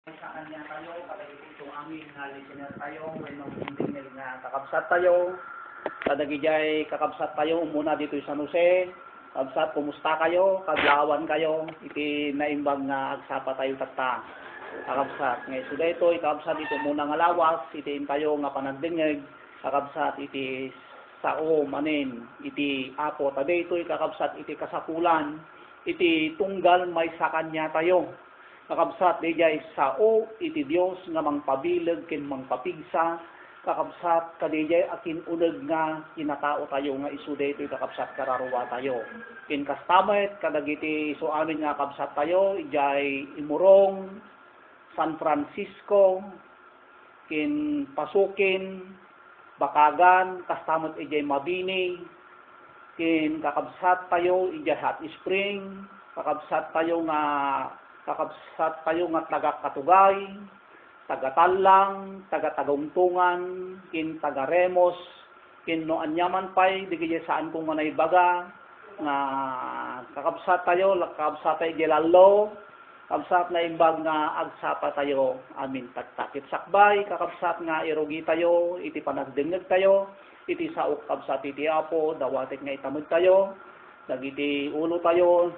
Sa kanya tayo, kadagiti ito amin nga listener tayo, when mag-intingil nga kakabsat tayo, kadagijay kakabsat tayo, muna dito sa Jose, kabsat, kumusta kayo, kadlawan kayo, iti naimbag nga agsapa tayo tata, kakabsat, ngay suda ito, ikabsat ito muna nga lawas, iti tayo nga panagdingig, kakabsat, iti sao manin, iti apo, tabi ito, kakabsat, iti kasapulan, iti tunggal may sa kanya tayo, kakabsat dijay sao iti Dios nga mangpabileg ken mangpapigsa kakabsat kadijay akin uneg nga kinatao tayo nga isude ito kakabsat kararuwa tayo ken kastamet kadagiti so amin nga kakabsat tayo ijay imurong San Francisco ken pasukin Bakagan kastamet ijay Mabini ken kakabsat tayo ijay Hot Spring kakabsat tayo nga taga-Katugay, taga-Talang, taga-Tagungtungan, kin taga-Remos, kin no anyaman pay, digay saan kung manay baga, nga kakabsat tayo lalo, kakabsat na imbag nga agsapa tayo, amin tagtakit sakbay, kakabsat nga irugi tayo, iti panagdingeg tayo, iti saok kabsat iti apo, dawatik nga itamod tayo, dagiti ulo tayo,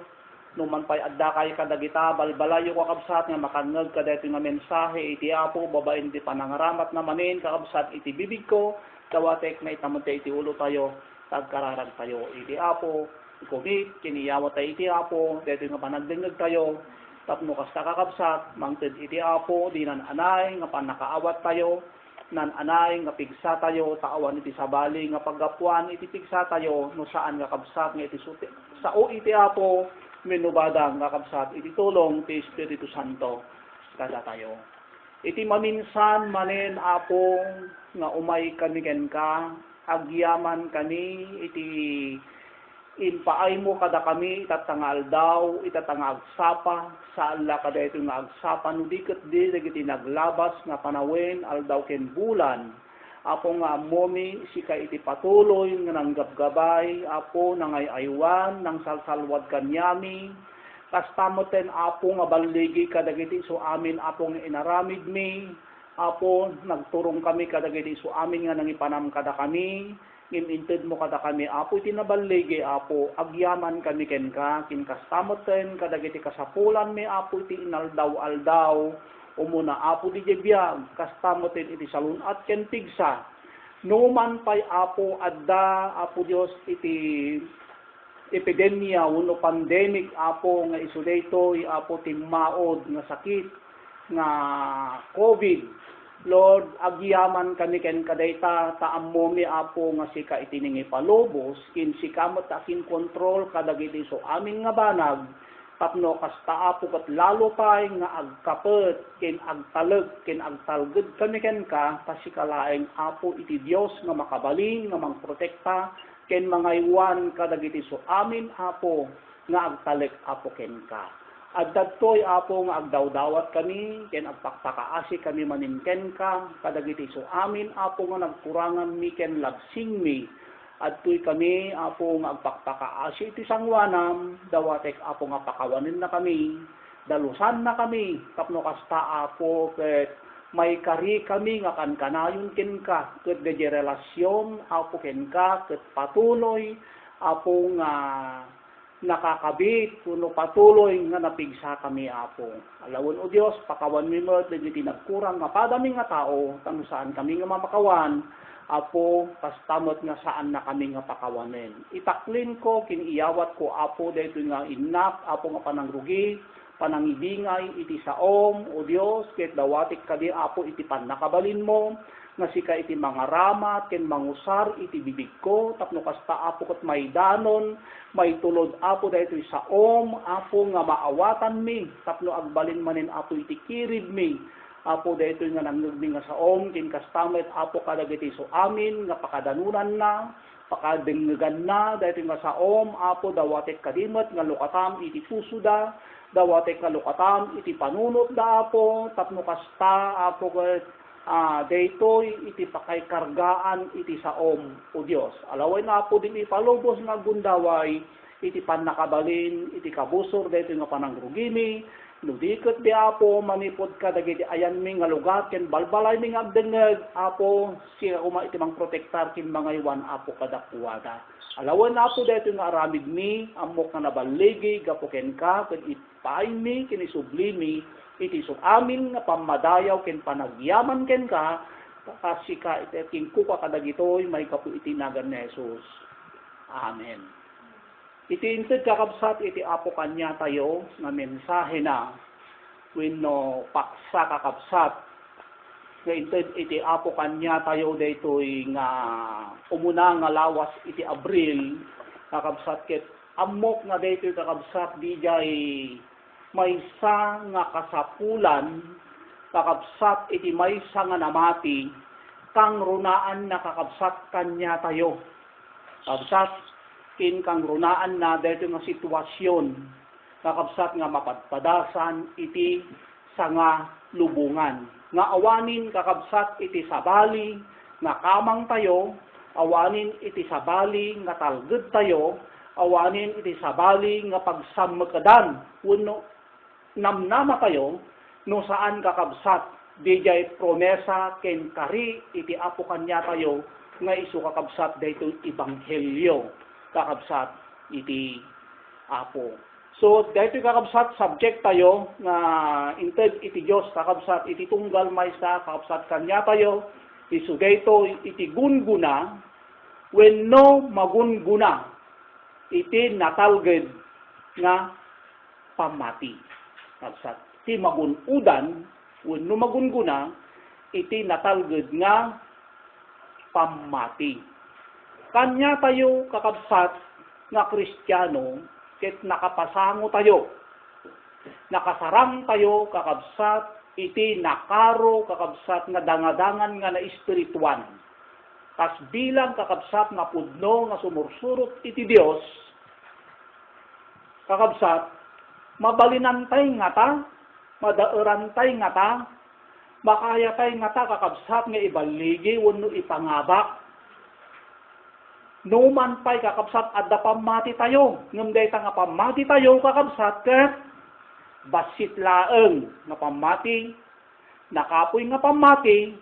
numan pay adda kay kadagita balbalayo kakabsat nga makangeg kada iti nga mensahe iti apo babaen ti panangaramat na manin kakabsat iti bibig ko dawatek na itamod iti ulo tayo tagkararag tayo iti apo ikumit kiniyawat tayo iti apo dito nga panagdingeg tayo tapno kasta kakabsat mangted iti apo di nan anay nga panakaawat tayo nan anay nga pigsa tayo taawan iti sabali nga paggapuan iti pigsa tayo no saan nga kabsat nga iti suti sao iti apo minubadang kakabsat iti tulong ti Espiritu Santo kada tayo. Iti maminsan manen apo nga umay kami ken ka agyaman kani iti inpaay mo kada kami itatangal daw itatanga agsapa sa alla kada ito nga agsapa no diket di dagiti naglabas nga panawin aldaw ken bulan apo nga amomi sika iti patuloy nga nanggabgabay apo nangayaywan nang salsalwad kanyami kastamoten apo nga baligi kadagiti so amin apo nga inaramid mi apo nagturong kami kadagiti so amin nga nangipanam kada kami ngimintid mo kada kami apo iti nabaligi apo agyaman kami ken ka kin kastamoten kadagiti kasapulan mi apo iti inaldaw-aldaw umuna apo di jebiyag kastamoten iti salunat ken pigsa numan pay apo adda apo Dios iti epidemya wenno pandemic apo nga isu daytoy apo timmaod nga sakit nga COVID Lord agyaman kami ken kadayta taammo mi apo nga sika iti ningipalubos kin sikamot akin kontrol kadagiti so amin nga banag tapno kasta apo ket lalo pay nga agkapet ken agtaleg ken agtalged kami ken ka pasikalaeng apo iti Dios nga makabalin nga mangprotekta ken mangaywan kadagiti so amin apo nga agtalek apo ken ka addadtoy apo nga agdawdawat kami ken agpakpakaasi kami manin ken ka kadagiti so amin apo nga nagkurangan mi ken labsing mi adtoy kami apo nga agpakpakaasi iti sangwanam dawatek apo nga pakawanen na kami dalusan na kami tapno kasta apo ket may kari kami nga kankanayon ken ka ket deje relasyon apo ken ka ket patuloy apo nga nakakabit kuno patuloy nga napigsa kami apo alawon o Dios pakawan mi met dagiti nagkurang nga padami nga tao tang saan kami nga mamakawan apo kastamot nga saan na kami nga pakawanen itaklin ko kiniyawat ko apo daytoy nga innak apo nga panangrugi panangibingay iti saom o Dios ket dawatik kadi apo iti pannakabalin mo nga sika iti mangaramat ken mangusar iti bibig ko tapno kasta apo ket may danon may tulod apo daytoy saom apo nga maawatan mi tapno agbalin manen apo iti kirib mi apo daytoy nga nangnugmi nga saom ken kastamet apo kadagiti so amin nga pakadanunan na pakadenggan na daytoy nga saom apo dawatek kadimet nga lukatam iti puso dawatek nga lukatam iti panunot da apo tapno kasta apo ket daytoy iti pakaykargaan iti saom o Dios alaway na apo din ipalubos nga gundaway iti pannakabalin iti kabusor daytoy nga panangrugimi Nudikot di Apo, manipod ka dagiti ayan mi nga lugat, ken balbalay mi nga agdengeg, Apo, siya kuma iti mang protektar kin mga iwan, Apo, kadakwada. Alawan Apo, dito nga aramid mi, amok na nabaligi, gapuken ka, ken ipain mi, ken isubli mi, iti so amin nga pamadayaw, ken panagyaman ken ka, kasi ka iti king kuka kadagitoy, may kapu itinagan ni Jesus. Amen. Iti inted kakabsat, iti Apo kanya tayo, na mensahe na, wenno paksa kakabsat, nga inted iti Apo kanya tayo, daytoy nga umuna nga lawas iti Abril, kakabsat ket amok nga daytoy kakabsat, di jay maysa nga kasapulan, kakabsat iti maysa nga namati, kang runaan na kakabsat kanya tayo. Kakabsat, kin kang runaan na dito nga sitwasyon, kakabsat nga mapadpadasan iti sanga lubungan. Nga awanin kakabsat iti sabali nga kamang tayo, awanin iti sabali nga talged tayo, awanin iti sabali nga pagsamakadan, wenno namnama tayo, no saan kakabsat, dijay promesa ken kari iti Apo kanya tayo, nga isu kakabsat dito ibanghelyo. Kakabsat iti Apo. So, dahito kakabsat, subject tayo nga inted iti Diyos, kakabsat iti tunggal maysa, kakabsat kanya tayo, isu dahito iti gunguna, wenno magunguna, iti natalged nga pamati. Kakabsat, iti magunudan, wenno magunguna, iti natalged nga pamati. Kanya tayo kakabsat nga Kristiyano, ket nakapasango tayo. Nakasarang tayo kakabsat, iti nakaro kakabsat nga dangadangan nga na espirituan. Kas bilang kakabsat nga pudno nga sumursurot iti Dios, kakabsat, mabalinantay nga ta, madaerantay nga ta, makayatay nga ta kakabsat nga ibaligi wenno ipangabak. Numan pa'y kakabsat adda pamati tayo. Ngem dayta nga pamati tayo kakabsat ket basit laeng nga pamati, nakapoy nga pamati,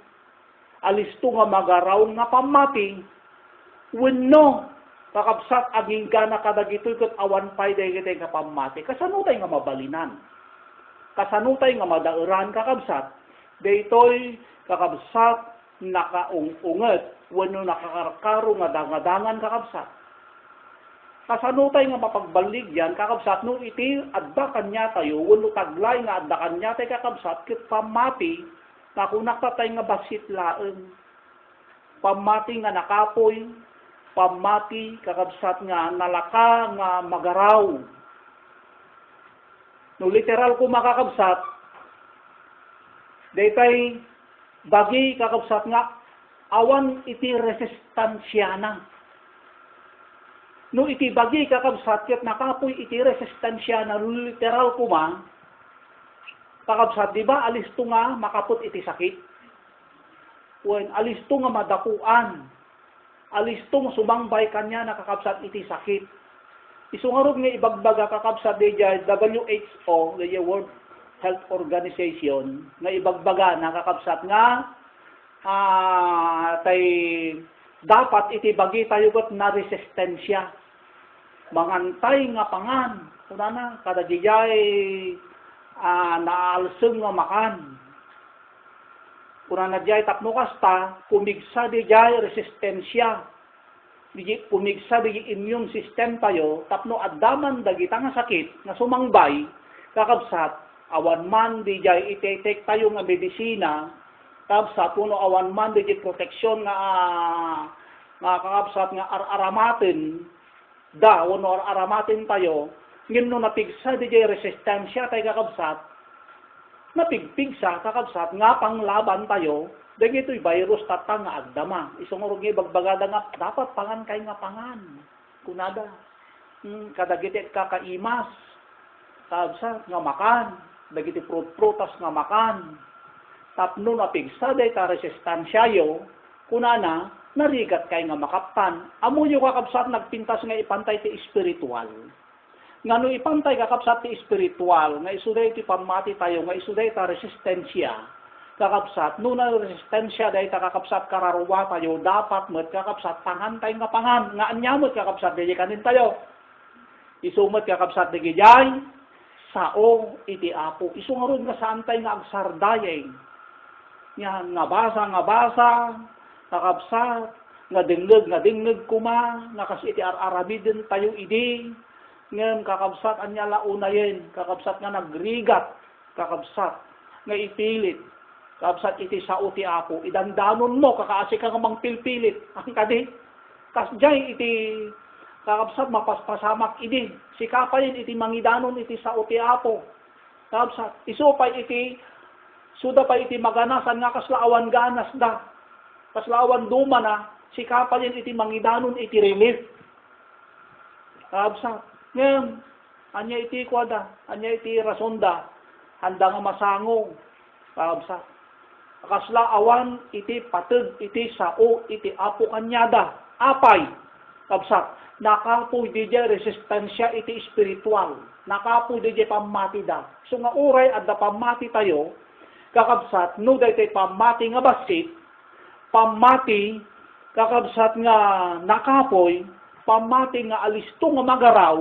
alisto nga magaraw nga pamati, wenno kakabsat aging gana kadagitoy ket awan pa'y dayta nga pamati. Kasanutay nga mabalinan. Kasanutay nga madaeran kakabsat. Daytoy kakabsat nakaung-unget, wenno nakakarkaro nga dangadangan kakabsat. Kasanutay nga mapagbaligyan kakabsat no iti adda kanya tayo, wenno taglay nga adda kanya tayo kakabsat, ket pamati nakunak tatay nga basit laeng. Pamati nga nakapoy, pamati kakabsat nga nalaka nga magaraw. No literal ko makakabsat, daytay bagi kakabsat nga awan iti resistansyana. No iti bagi kakabsat ket nakapoy iti resistansyana, literal kuma kakabsat, di ba alisto nga makaput iti sakit? Wen alisto nga madakuan, alisto nga sumangbay kanya nakakabsat iti sakit. Isungarog nga ibagbaga kakabsat di WHO, the World Health Organization, nga ibagbaga nakakabsat nga tay dapat iti bagi tayo ket na resistensya. Mangantay nga pangan, kunana kada dijay naalseng nga makan. Kunana dijay tapno kasta, kumigsa dijay resistensya. Diji kumigsa diji immune system tayo, tapno addaman dagita nga sakit nga sumangbay kakabsat, awan man dijay ite-take tayo nga medisina, kakabsat kuno awan man dijay proteksyon nga kakabsat nga aramaten da kuno aramaten tayo, ngem no napigsa dijay resistensya tayo kakabsat, napigpigsa kakabsat nga panglaban tayo dagitoy virus tatang nga agdama. Isungurog nga bagbagada nga dapat pangan kay nga pangan kunada. Kadagiti kakaimas kakabsat nga makan, dagiti prutas nga makan, tapno napigsa day ta resistansyayo, kunana, narigat kay nga makaptan. Amunyo kakabsat nagpintas nga ipantay ti espiritual. Ngano ipantay kakabsat ti espiritual, nga isuday ti pamati tayo, nga isuday ta resistensya, kakabsat, nuna resistensya dahi ta kakabsat kararuwa tayo, dapat met kakabsat pangantay nga pangan, nga anyamot kakabsat dahi kanin tayo. Isumot kakabsat dahi jay, sao iti apo. Isu nga ron nga saantay nga agsardayay. Yan, nga basa, kakabsat, nga dingleg kuma, nga kasi iti arabidin tayo idi, ngem kakabsat anya launayen, kakabsat nga nagrigat, kakabsat nga ipilit, kakabsat iti sao ti apo, idandanon mo, kakaasi ka nga mangpilpilit, ang kadi, kasjay iti, kakabsat mapaspasamak idi, sikapayin iti mangidanon iti sao ti apo, kakabsat, isupay iti, suda pa iti maganasan nga kaslaawan ganas da, kaslaawan duma na, sikapayin iti mangidanon iti relief. Kakabsat, ngayon, anya iti kwada, anya iti rasonda, handa nga masangong, kakabsat. Kaslaawan iti pateg, iti sao, iti apo kanyada, apay, kakabsat. Nakapoy di resistensya iti espiritual, nakapoy di pamati da. So nga uray adda pamati tayo, kakabsat, no daytoy pamati nga basit, pamati, kakabsat nga nakapoy, pamati nga alisto nga magaraw,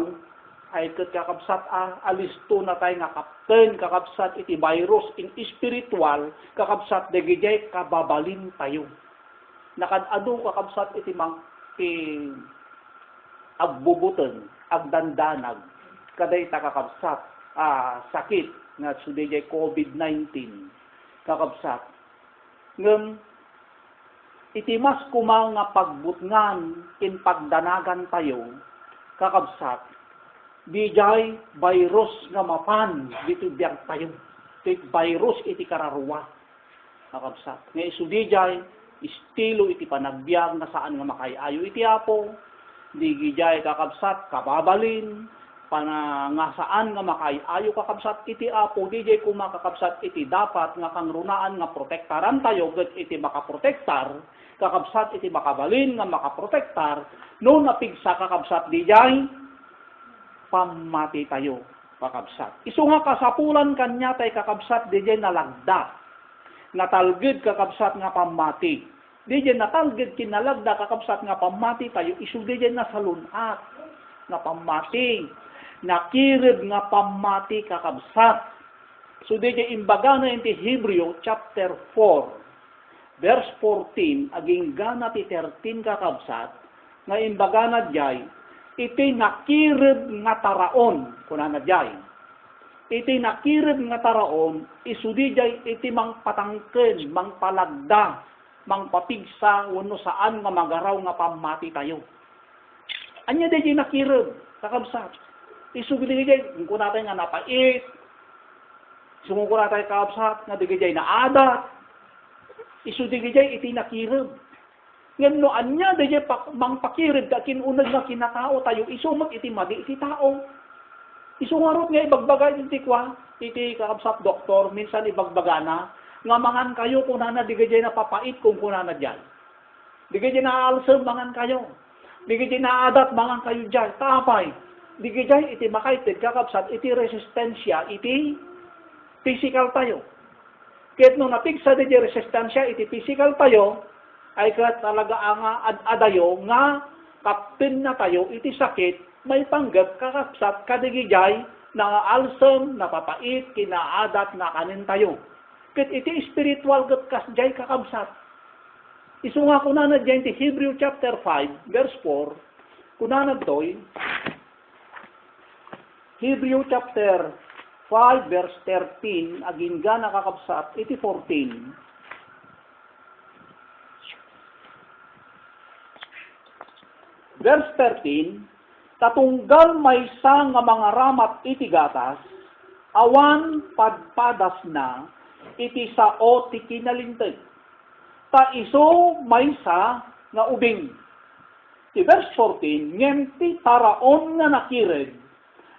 ay ket kakabsat alisto na tayo nga kapten, kakabsat iti virus in spiritual, kakabsat dagijay kababalin tayo. Nakadado kakabsat iti agbubuten, agdandanag, kaday kakabsat sakit nga sudijay COVID-19, kakabsat. Ngem iti mas kuma nga pagbutngan in pagdanagan tayo, kakabsat, dijay virus nga mapan dito biyag tayo. Iti virus iti kararuwa, kakabsat. Nga isu dijay estilo iti panagbiag na saan nga makayayo iti apo, digijay kakabsat kababalin, nga saan nga makayayo kakabsat iti apo, dijay kuma kakabsat iti dapat nga kangrunaan nga protektaran tayo, ket iti makaprotektar, kakabsat iti makabalin nga makaprotektar, no napigsa kakabsat dijay, pamati tayo, kakabsat. Isu nga kasapulan kanya tay kakabsat dijay nalagda, natalgid kakabsat nga pamati. Dijay natalgid kinalagda kakabsat nga pamati tayo, isu dijay nasalunat nga pamati, nakirid nga pamati kakabsat. So dijay imbaga na iti Hebreo chapter 4 verse 14 aging gana ti 13 kakabsat, nga imbaga na jay, iti nakirid nga taraon, kunana jay. Iti nakirid nga taraon, isudijay iti mangpatangken, mangpalagda, mangpapigsa, wano saan nga magaraw nga pamati tayo. Anya dijay nakirid, kakabsat. Isudijay, kung natin nga napait, sumuko natin kakabsat, nga digijay na adat, isudijay iti nakirid. Ngayon no, anya dijay mangpakirid, kakinunag nga kinatao tayo, isumag iti madi iti tao. Isungarot nga ibagbaga iti kwa, iti kakabsat doktor, minsan ibagbaga na, nga mangan kayo kung na digajay na papait kung kunana dyan. Digajay na alsam, mangan kayo. Digajay na adat, mangan kayo dyan. Tapay. Digajay iti makaited kakabsat, iti resistensya, iti physical tayo. Kahit nung napigsa di resistensya, iti physical tayo, ay kat talaga ang adayo nga kapten na tayo, iti sakit, may panggap kakabsat kadigijay na alsam, napapait, kinaadat na kanin tayo. Ket iti spiritual ket kasjay kakabsat. Isu nga kunana dyan ti Hebreo chapter 5 verse 4, kunana doy, Hebreo chapter 5 verse 13 aging gana kakabsat iti 14. Verse 13, tatunggal maysa nga mga ramat iti gatas, awan padpadas na, iti sao ti kinalinteg. Ta iso maysa nga ubing. Ti verse 14, ngem ti taraon nga nakired,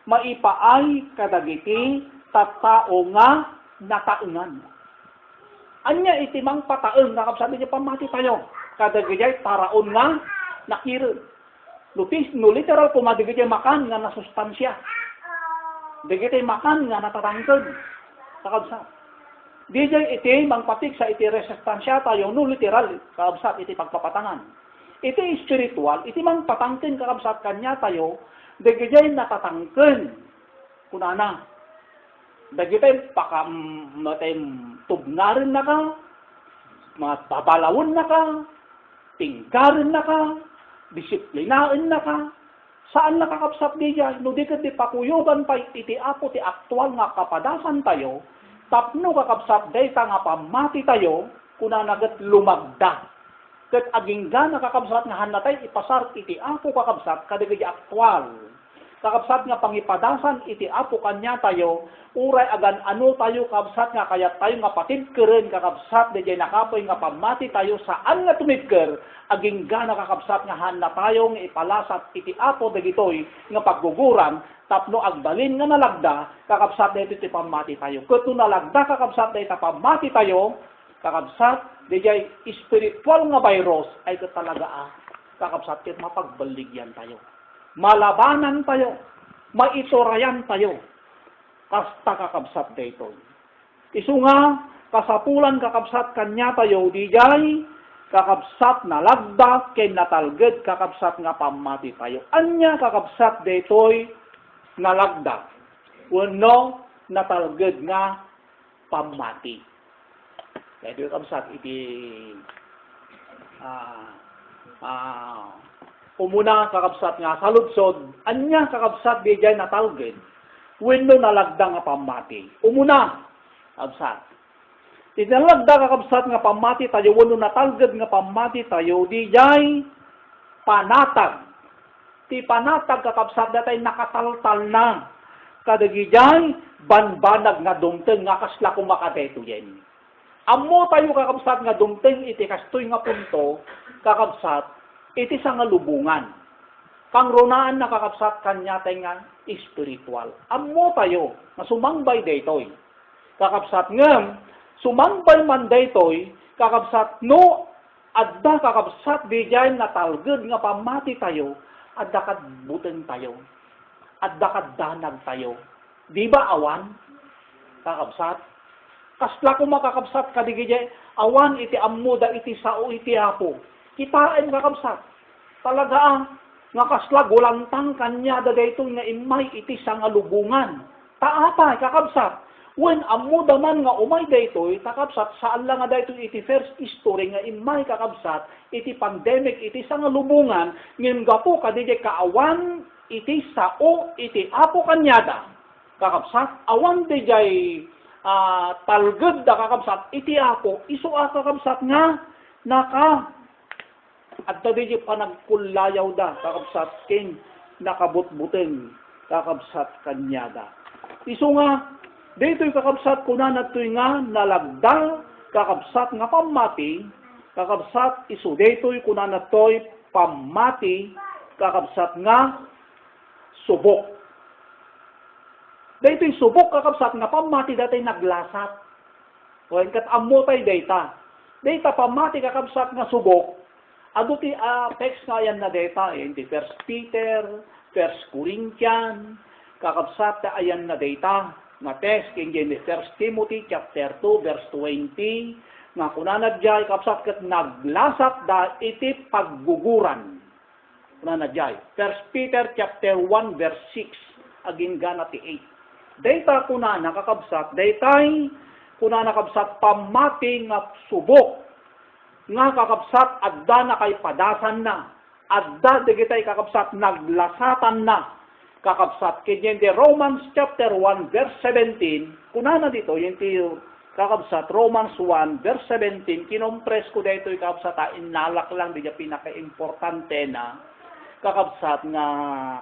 maipaay kadagiti tattao nga nataengan. Anya iti mang pataeng nga kabsabi niya pamati tayo, kadagiti taraon nga nakired. No literal kumadigiti makan nga nasustansya. Di kita makan nga natatangkad. Kakabsat. Di jay iti mangpatik sa iti resestansya tayo, no literal, kakabsat, iti pagpapatangan. Iti spiritual, iti mangpatangkin kakabsat kanya tayo, di jay natatangkan. Kunana. Di jay tubngarin na ka, mababalawon na ka, tingkarin na ka, disiplinain na ka, saan nakakapsat di dyan? No di ka di pakuyugan pa iti apo ti aktual nga kapadasan tayo, tapno kakapsat day ta nga pamati tayo, kuna nagat lumagda. Kat agingga nakakapsat nga hanatay ipasar iti apo kakapsat kadagiti aktual. Kakapsat nga pangipadasan iti apo kanya tayo, uray agan ano tayo kakapsat nga kaya tayo nga patidkeren kakapsat di dyan nakapoy nga pamati tayo saan nga tumidker, aging gana kakapsat nga hana tayo nga ipalasat iti apo dagitoy nga pagguguran, tapno agbalin nga nalagda, kakapsat dito iti pamati tayo. Kato nalagda kakapsat dito pamati tayo, kakapsat di dyan spiritual nga virus ay katalaga kakapsat kit mapagbaligyan tayo. Malabanan tayo, maiturayan tayo, kasta kakabsat dito. Isu nga, kasapulan kakabsat kanya tayo, di jay, kakabsat na lagda, ken natalged kakabsat nga pamati tayo. Anya kakabsat dito'y nalagda, wano natalged nga pamati. Kaya di kakabsat iti, umuna kakabsat nga saludsod, anya kakabsat di jay natalged, wenno nalagda nga pamati. Umuna, kakabsat. Di nalagda kakabsat nga pamati tayo, wenno natalged nga pamati tayo, di jay panatag. Ti panatag kakabsat datay nakataltal na. Kadagi jay banbanag nga dumteng nga kasla kumakadeto yen. Ammo tayo kakabsat nga dumteng iti kastoy nga punto, kakabsat, iti sa nga lubungan. Kang ronaan nakakapsat kanya nga espiritual. Ammo tayo, na sumangbay daytoy. Kakapsat nga, sumangbay man daytoy, kakapsat no, adda kakapsat di dyan natalged nga pamati tayo, adda kadbuten tayo, adda kaddanag tayo. Di ba awan? Kakapsat? Kasla ko makakapsat kadigidya, awan iti ammo da iti sao iti apo. Kitain kakabsat. Talaga nga kasla gulantang kanya dagayto nga imay iti sa nga lubungan. Taatay kakabsat. When ammo daman nga umay daytoy kakabsat saan lang nga daytoy iti first history nga imay kakabsat iti pandemic iti sa nga lubungan ngem gapo kadije kaawan iti sao iti apo kanyada. Kakabsat awan dijay talged da kakabsat iti apo isu kakabsat nga naka at tabi panagkulayaw da, kakabsat king nakabutbuteng, kakabsat kanyada. Isu nga, dito'y kakabsat kuna na to'y nga nalagda, kakabsat nga pamati, kakabsat isu dito'y kuna na to'y pamati, kakabsat nga subok. Dito'y subok kakabsat nga pamati datay naglasat. O kat ammo tay data. Data pamati kakabsat nga subok. Ado ti text nga yan na data, ti 1 Peter, 1 Corinthians, kakabsat ayan na data, nga text, king 1 Timothy, chapter 2, verse 20, nga kunanad jay, kakabsat kat naglasat da iti pagguguran. Kunanad jay, 1 Peter, chapter 1, verse 6, aging gana ti 8. Data kunana kakabsat, datay kunana kakabsat pamati nga subok, nga kakabsat adda na kay padasan na, adda digitay kakabsat naglasatan na, kakabsat kinyente Romans chapter 1 verse 17, kunana dito yenti kakabsat Romans 1 verse 17, kinompres ko dito kakabsat inalak lang di pinaka-importante na kakabsat nga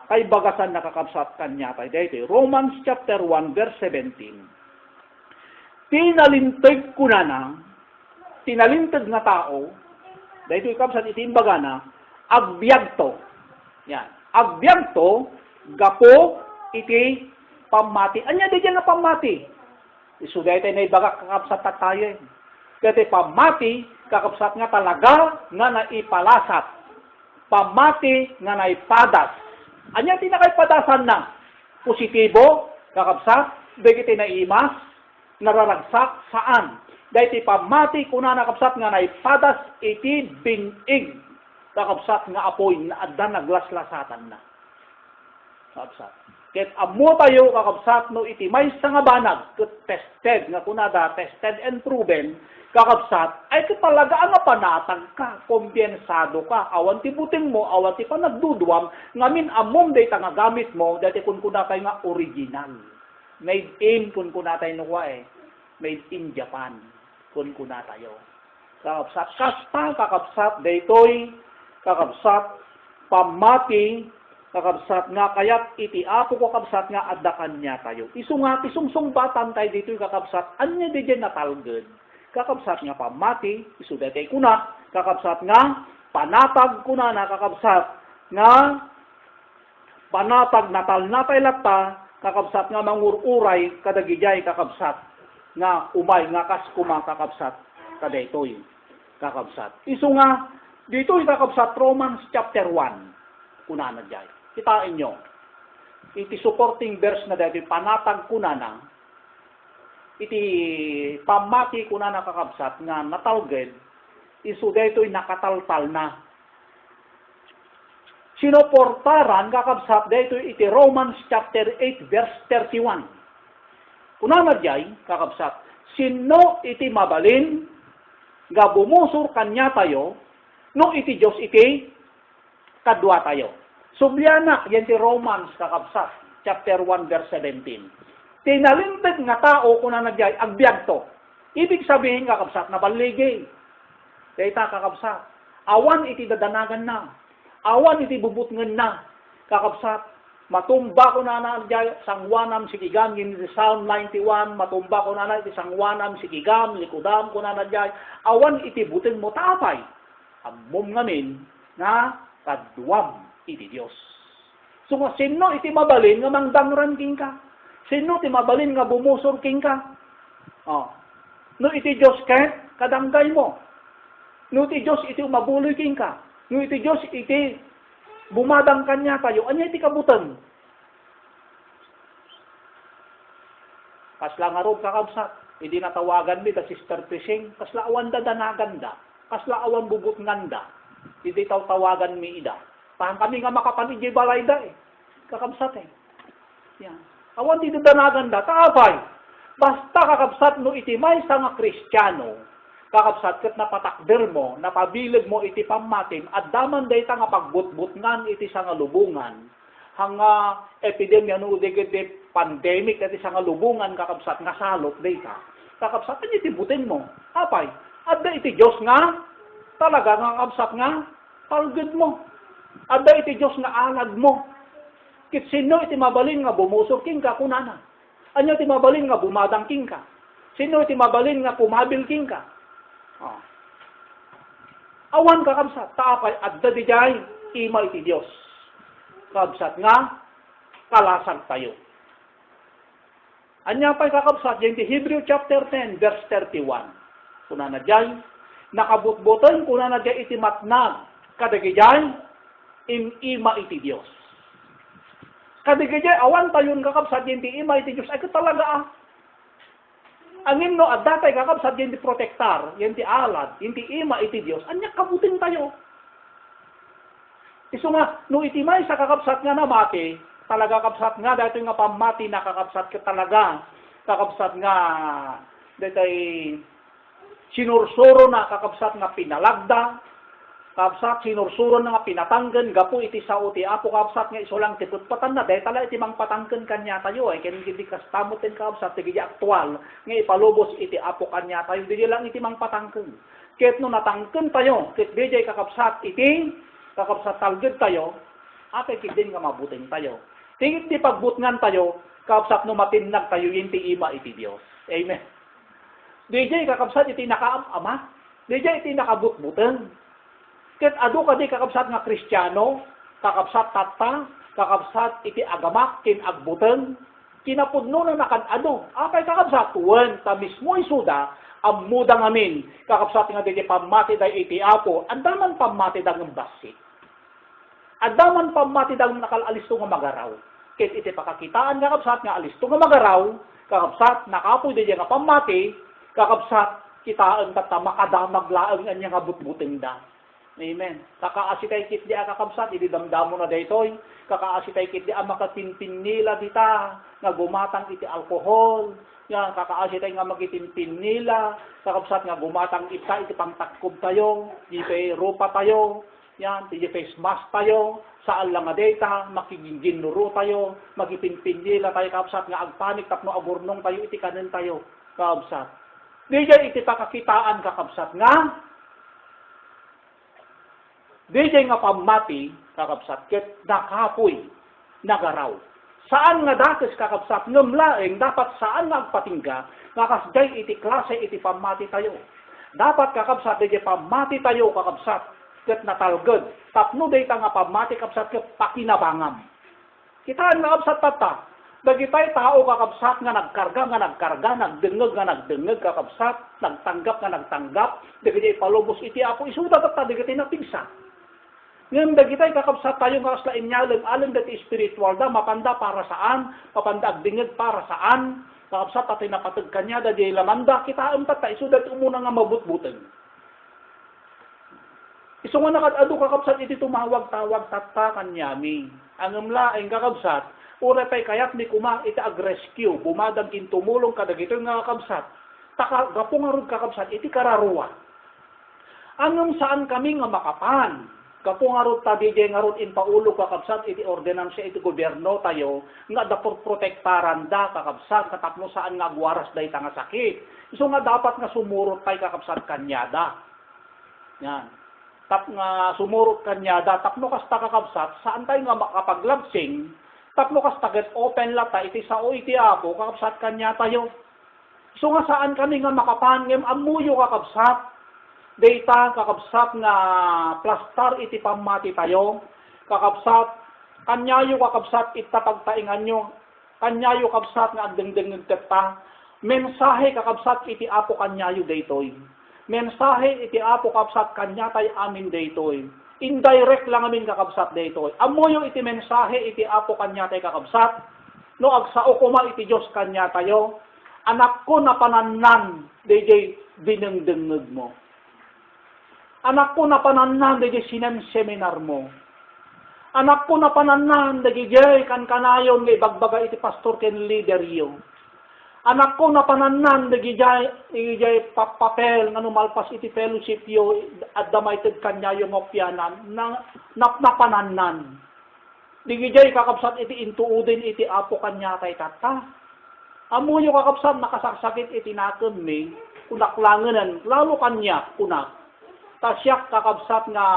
kay bagasan na kakabsat kanya tayo dito Romans chapter 1 verse 17, tinalintag kunana tinalintag nga tao, dahil ito ikabsat itimbaga na, agbyag to. Yan. Agbyag to, gapo, iti, pamati. Anya, di dyan nga pamati. Isu dahil tayo na ibaga kakabsat tayo. Kaya pamati, kakabsat nga talaga nga naipalasat. Pamati nga naipadas. Anya, tinakaipadasan na. Positibo, Kakabsat, dagiti naimas, nararagsak saan? Dahiti pamati kuna nakabsat nga naipadas iti bingig. Kakabsat nga apoy na adda naglaslasatan na. Kakabsat. Ket ammo tayo kakabsat no iti may nga banag ket tested nga kunada tested and proven kakabsat ay katalaga nga panatag ka, kumbiyensado ka, awan ti buting mo, awan ti panagduduwam, ngamin amom day nga gamit mo, dati kun kunatay nga original. Made in kun kunatay no kwa made in Japan kun kunatayo. Kakabsat kasta kakabsat daytoy kakabsat pamati kakabsat nga kayat iti apo ko kakabsat nga addakan niya tayo. Isu nga tisungsung-batan tayo dito kakabsat anya di dyan natalged. Kakabsat nga pamati, isu dati kuna, kakabsat nga panatag kuna na kakabsat nga panatag natal natay latta, kakabsat nga mangururay kadagijay kakabsat nga umay nga kaskuma kakabsat kadaytoy kakabsat. Isu nga dito'y kakabsat Romans chapter 1 kuna na jay. Kitain nyo, iti supporting verse na dahil panatag kuna na, iti pamati kuna na kakabsat nga natalged, isu daytoy nakataltal na. Sinuportaran kakabsat daytoy iti Romans chapter 8 verse 31. Kuna na jay, kakabsat, sino iti mabalin, nga bumusur kanya tayo, no iti Diyos iti kadwa tayo. Subyana, yan ti Romans kakabsat, chapter 1 verse 17. Tinalinted nga tao kuna nagyay agbyag to. Ibig sabihin kakabsat na baligay. Dayta kakabsat. Awan iti dadanagan na. Awan iti bubutngen na. Kakabsat. Matumba ko na nagyay sangwanam sikigam in Psalm 91. Matumba ko na iti sangwanam sikigam likudam ko na nagyay. Awan iti butin mo tapay. Ammom ngamin na kadwam iti Dios. So sino iti mabalin nga mangdangran king ka? Sino iti mabalin nga bumusor king ka? No iti Dios ket kadanggay mo. No iti Dios iti mabuloy king ka. No iti Dios iti bumadang kanya tayo. Anya iti kabutan? Kasla nga ron kakabsat. Hindi natawagan mi da Sister Fishing. Kasla awan da danaganda. Kasla awan bubut nganda. Hindi tawagan mi ida. Pahang kami nga makapanidjay balay da kakabsat Yan. Awan di danagan da. Taapay. Basta kakabsat no iti may nga Kristiyano. Kakabsat ket napatakder mo, napabilig mo iti pamatim, at daman day nga pagbutbutngan iti nga lubungan. Hanga epidemya no digiti pandemic iti nga lubungan kakabsat nga salot day ta. Kakabsat iti butin mo. Apay. Adda iti Dios nga talaga nga kakabsat nga talged mo. Adda iti Diyos nga alag mo. Kit sino iti mabalin nga bumusor king ka kunana. Anyo iti mabalin nga bumadang king ka. Sino iti mabalin nga pumabil king ka. Awan kakabsat. Taapay adda di jay ima iti Diyos. Kakabsat nga kalasag tayo. Anya pa'y kakabsat yan ti Hebrew chapter 10 verse 31. Kunana jay nakabutbutan kunana jay iti matnag kadagi jay ima iti Diyos. Kadigajay, awan tayon kakabsat yung ti ima iti Diyos. Ay talaga Angin no, at datay kakabsat yung ti protektar, yung ti alad, yung ti ima iti Diyos. Anya kabutin tayo. Iso nga, no iti may sa kakabsat nga namati, talaga kakabsat nga, dito nga pamati na kakabsat ka talaga. Kakabsat nga, dito sinursuro na kakabsat nga pinalagda, kabsat sinursuro na nga pinatanggan gapo iti sao ti apo kabsat nga iso lang tiputpatan na dahil tala iti mang patanggan kanya tayo ken hindi kastamutin kabsat ti aktual nga ipalubos iti apo kanya tayo di lang iti mang patanggan ket no natangken tayo ket DJ kakabsat iti kakabsat talged tayo apay kidin nga mabuting tayo tingit ti pagbutngan tayo kabsat no matinag tayo inti ima iti Dios. Amen. DJ kakabsat iti nakaamama DJ iti nakabutbutan. Ket adu kadi kakabsat nga Kristiyano, kakabsat tatta, kakabsat iti agamak kin agbuten, kinapudno na nakadano. Apay kakabsat wen ta mismo isuda ammuda ngamin kakabsat nga iti pamati day iti apo, andaman pamati dang basi. Andaman pamati dang nakalalis nga magaraw. ket iti pakakitaan kakabsat nga alisto nga magaraw, kakabsat nakapoy di nga pamati, kakabsat kitaan tata makadamag laeng anya nga butbuteng da. Amen. Kakaasitay kit di kakabsat, idi damdamo na daytoy. Kakaasitay kit di makatinpin nila dita, nga gumatang iti alkohol, nga kakaasitay nga magitinpin nila, kakabsat nga gumatang ita iti pangtakkob tayo, di kay rupa tayo, yan, di face mask tayo, saan lang nga data, makiginuro tayo, magipinpin nila tayo, kakabsat nga agpanik, tapno agurnong tayo, iti kanin tayo, kakabsat. Di iti pakakitaan kakabsat nga, di nga pamati, kakabsat, ket nakapoy, nagaraw. Saan nga dates kakabsat, ngamlaeng, dapat saan nga agpatingga, nakasday iti klase, iti pamati tayo. Dapat kakabsat, di pamati tayo, kakabsat, ket natalged. Tapno day nga pamati, kakabsat, ket pakinabangam. Kitaan nga kakabsat tata, dagitay tao kakabsat nga nagkarga, nagdengeg, kakabsat, nagtanggap, dagitay palubos iti apo, isuda tata, dagitay napigsa. Ngayon, dagitay kakabsat tayo nga kasla inyaleng, alam dati spiritual da, mapanda para saan, mapanda agdingeg para saan, kakabsat tatay napatag kanya, dadi lamanda, kita tata, isuda iti umuna nga mabutbuteng. Iso nga nakadado kakabsat iti tumawag-tawag tata kanyami. Ang amlaeng kakabsat, ura tay kayak ni kuma iti ag-rescue, bumadang kintumulong kadagito nga kakabsat, gapo nga rod kakabsat, iti kararuwa. Anong saan kami nga makapan, gapo nga rod tadi nga rod in paulo kakabsat, iti ordinansya iti gobyerno tayo, nga dapot protektaran da kakabsat, katapno saan nga agwaras da ita nga sakit. So nga dapat nga sumurot tayo kakabsat kanyada. Yan. Tap nga sumurot kanyada, tapno kasta kakabsat, saan tayo nga makapaglabsing, tapno kasta get open lata, iti sao iti ako, kakabsat kanya tayo. So nga saan kami nga makapangem, amuyo kakabsat, data kakabsat nga plastar iti pamati tayo, kakabsat, kanyayo kakabsat itapagtaingan nyo, kanyayo kakabsat nga agdengdeng ta, mensahe kakabsat iti apo kanyayo daytoy. Mensahe iti apo kakabsat kanyatay amin daytoy. Indirect lang amin kakabsat daytoy. Amuyo iti mensahe iti apo kanyatay kakabsat, no agsao kuma iti Diyos kanyatayo, anak ko na panannan, DJ dinengdengeg mo. Anak ko na panannan, DJ seminar mo. Anak ko na panannan, DJ kan kanayon, may bagbaga iti pastor ken leader yo. Anak ko na panannan, DJ papel, nga numalpas iti fellowship yo, at damayted kanya yung opyanan, na panannan. DJ kakabsat iti intuudin iti apo kanya kay tata. Amuyo kakabsat nakasaksakit iti naken mi, kunaklanganan, lalo kanya, kunak. Tasyak kakabsat nga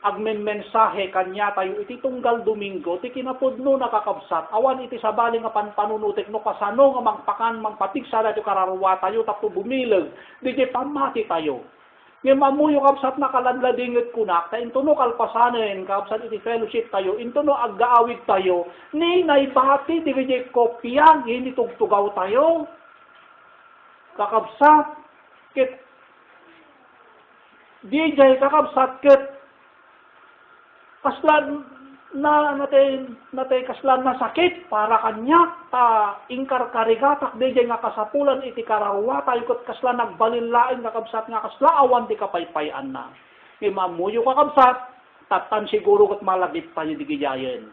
agmen mensahe kanya tayo iti tunggal Domingo ti kinapudno nakakabsat awan iti sabali nga panpanunutek no kasano nga mangpatigsa dati kararuwa tayo tapno bumileg di pamati tayo ngem amuyo kabsat nakaladladinget kunak ta intuno kalpasanen kabsat iti fellowship tayo intuno aggaawid tayo ni naibati di kopya hindi tugtugaw tayo kakabsat ket DJ kakabsat ket kaslan na natay kaslan na sakit para kanya ta ingkar karigatak DJ nga kasapulan iti karawa tayo ket kaslan nagbalinlaeng kakabsat nga kasla awan ti kapaypayan na imamuyo kakabsat tatan siguro ket malagip tayo digiyayen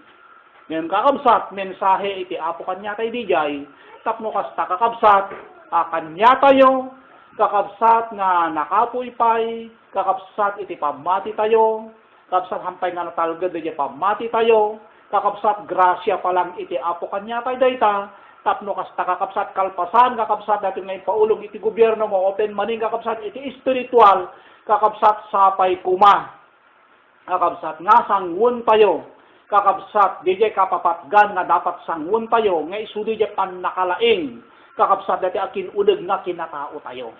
ngem kakabsat mensahe iti apo kanya tay DJ tapno kasta kakabsat kanya tayo kakabsat nga nakapuypay, kakabsat iti pamati tayo, kakabsat hampay nga natalged iti pamati tayo, kakabsat grasya palang iti apo kanya tayo dayta, tapno kasta kakabsat kalpasan, kakabsat dati nga ipaulog iti gobyerno mo, open maning kakabsat iti spiritual, kakabsat sapay kuma, kakabsat nga sangun tayo, kakabsat DJ kapapatgan nga dapat sangun tayo, nga isu DJ pan nakalaing, kakabsat dati akin udag nga kinatao tayo.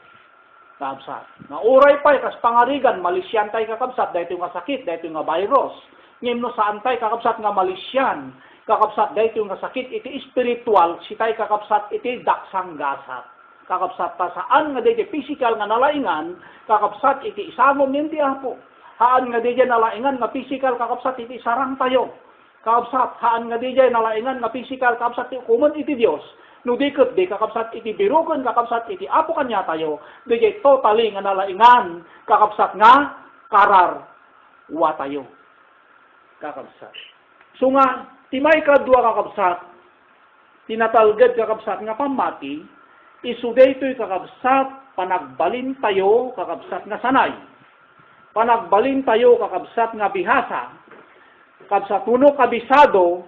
Kakabsat. Nga uray pa'y kas pangarigan, malisyan tayo kakabsat, dahito nga sakit, dahito nga virus. Ngayon no saan tayo kakabsat nga malisyan, kakabsat dahito nga sakit, iti spiritual, si tayo kakabsat, iti daksang gasat. Kakabsat ta saan nga dahito physical nga nalaingan, kakabsat iti isamom yung tiyapo. Haan nga dahito nalaingan nga physical, kakabsat iti sarang tayo. kakabsat, haan nga di jay nalaingan nga physical, kakabsat ti kuman iti Dios. No di ket di kakabsat iti biruken, kakabsat iti apo kanya tayo, di jay totally nga nalaingan, kakabsat nga karar wa tayo. Kakabsat. So nga, timay kadwa kakabsat, tinatalged kakabsat nga pamati, isuday to'y kakabsat, panagbalin tayo, kakabsat nga sanay. Panagbalin tayo, kakabsat nga bihasa, kakabsat tuno kabisado,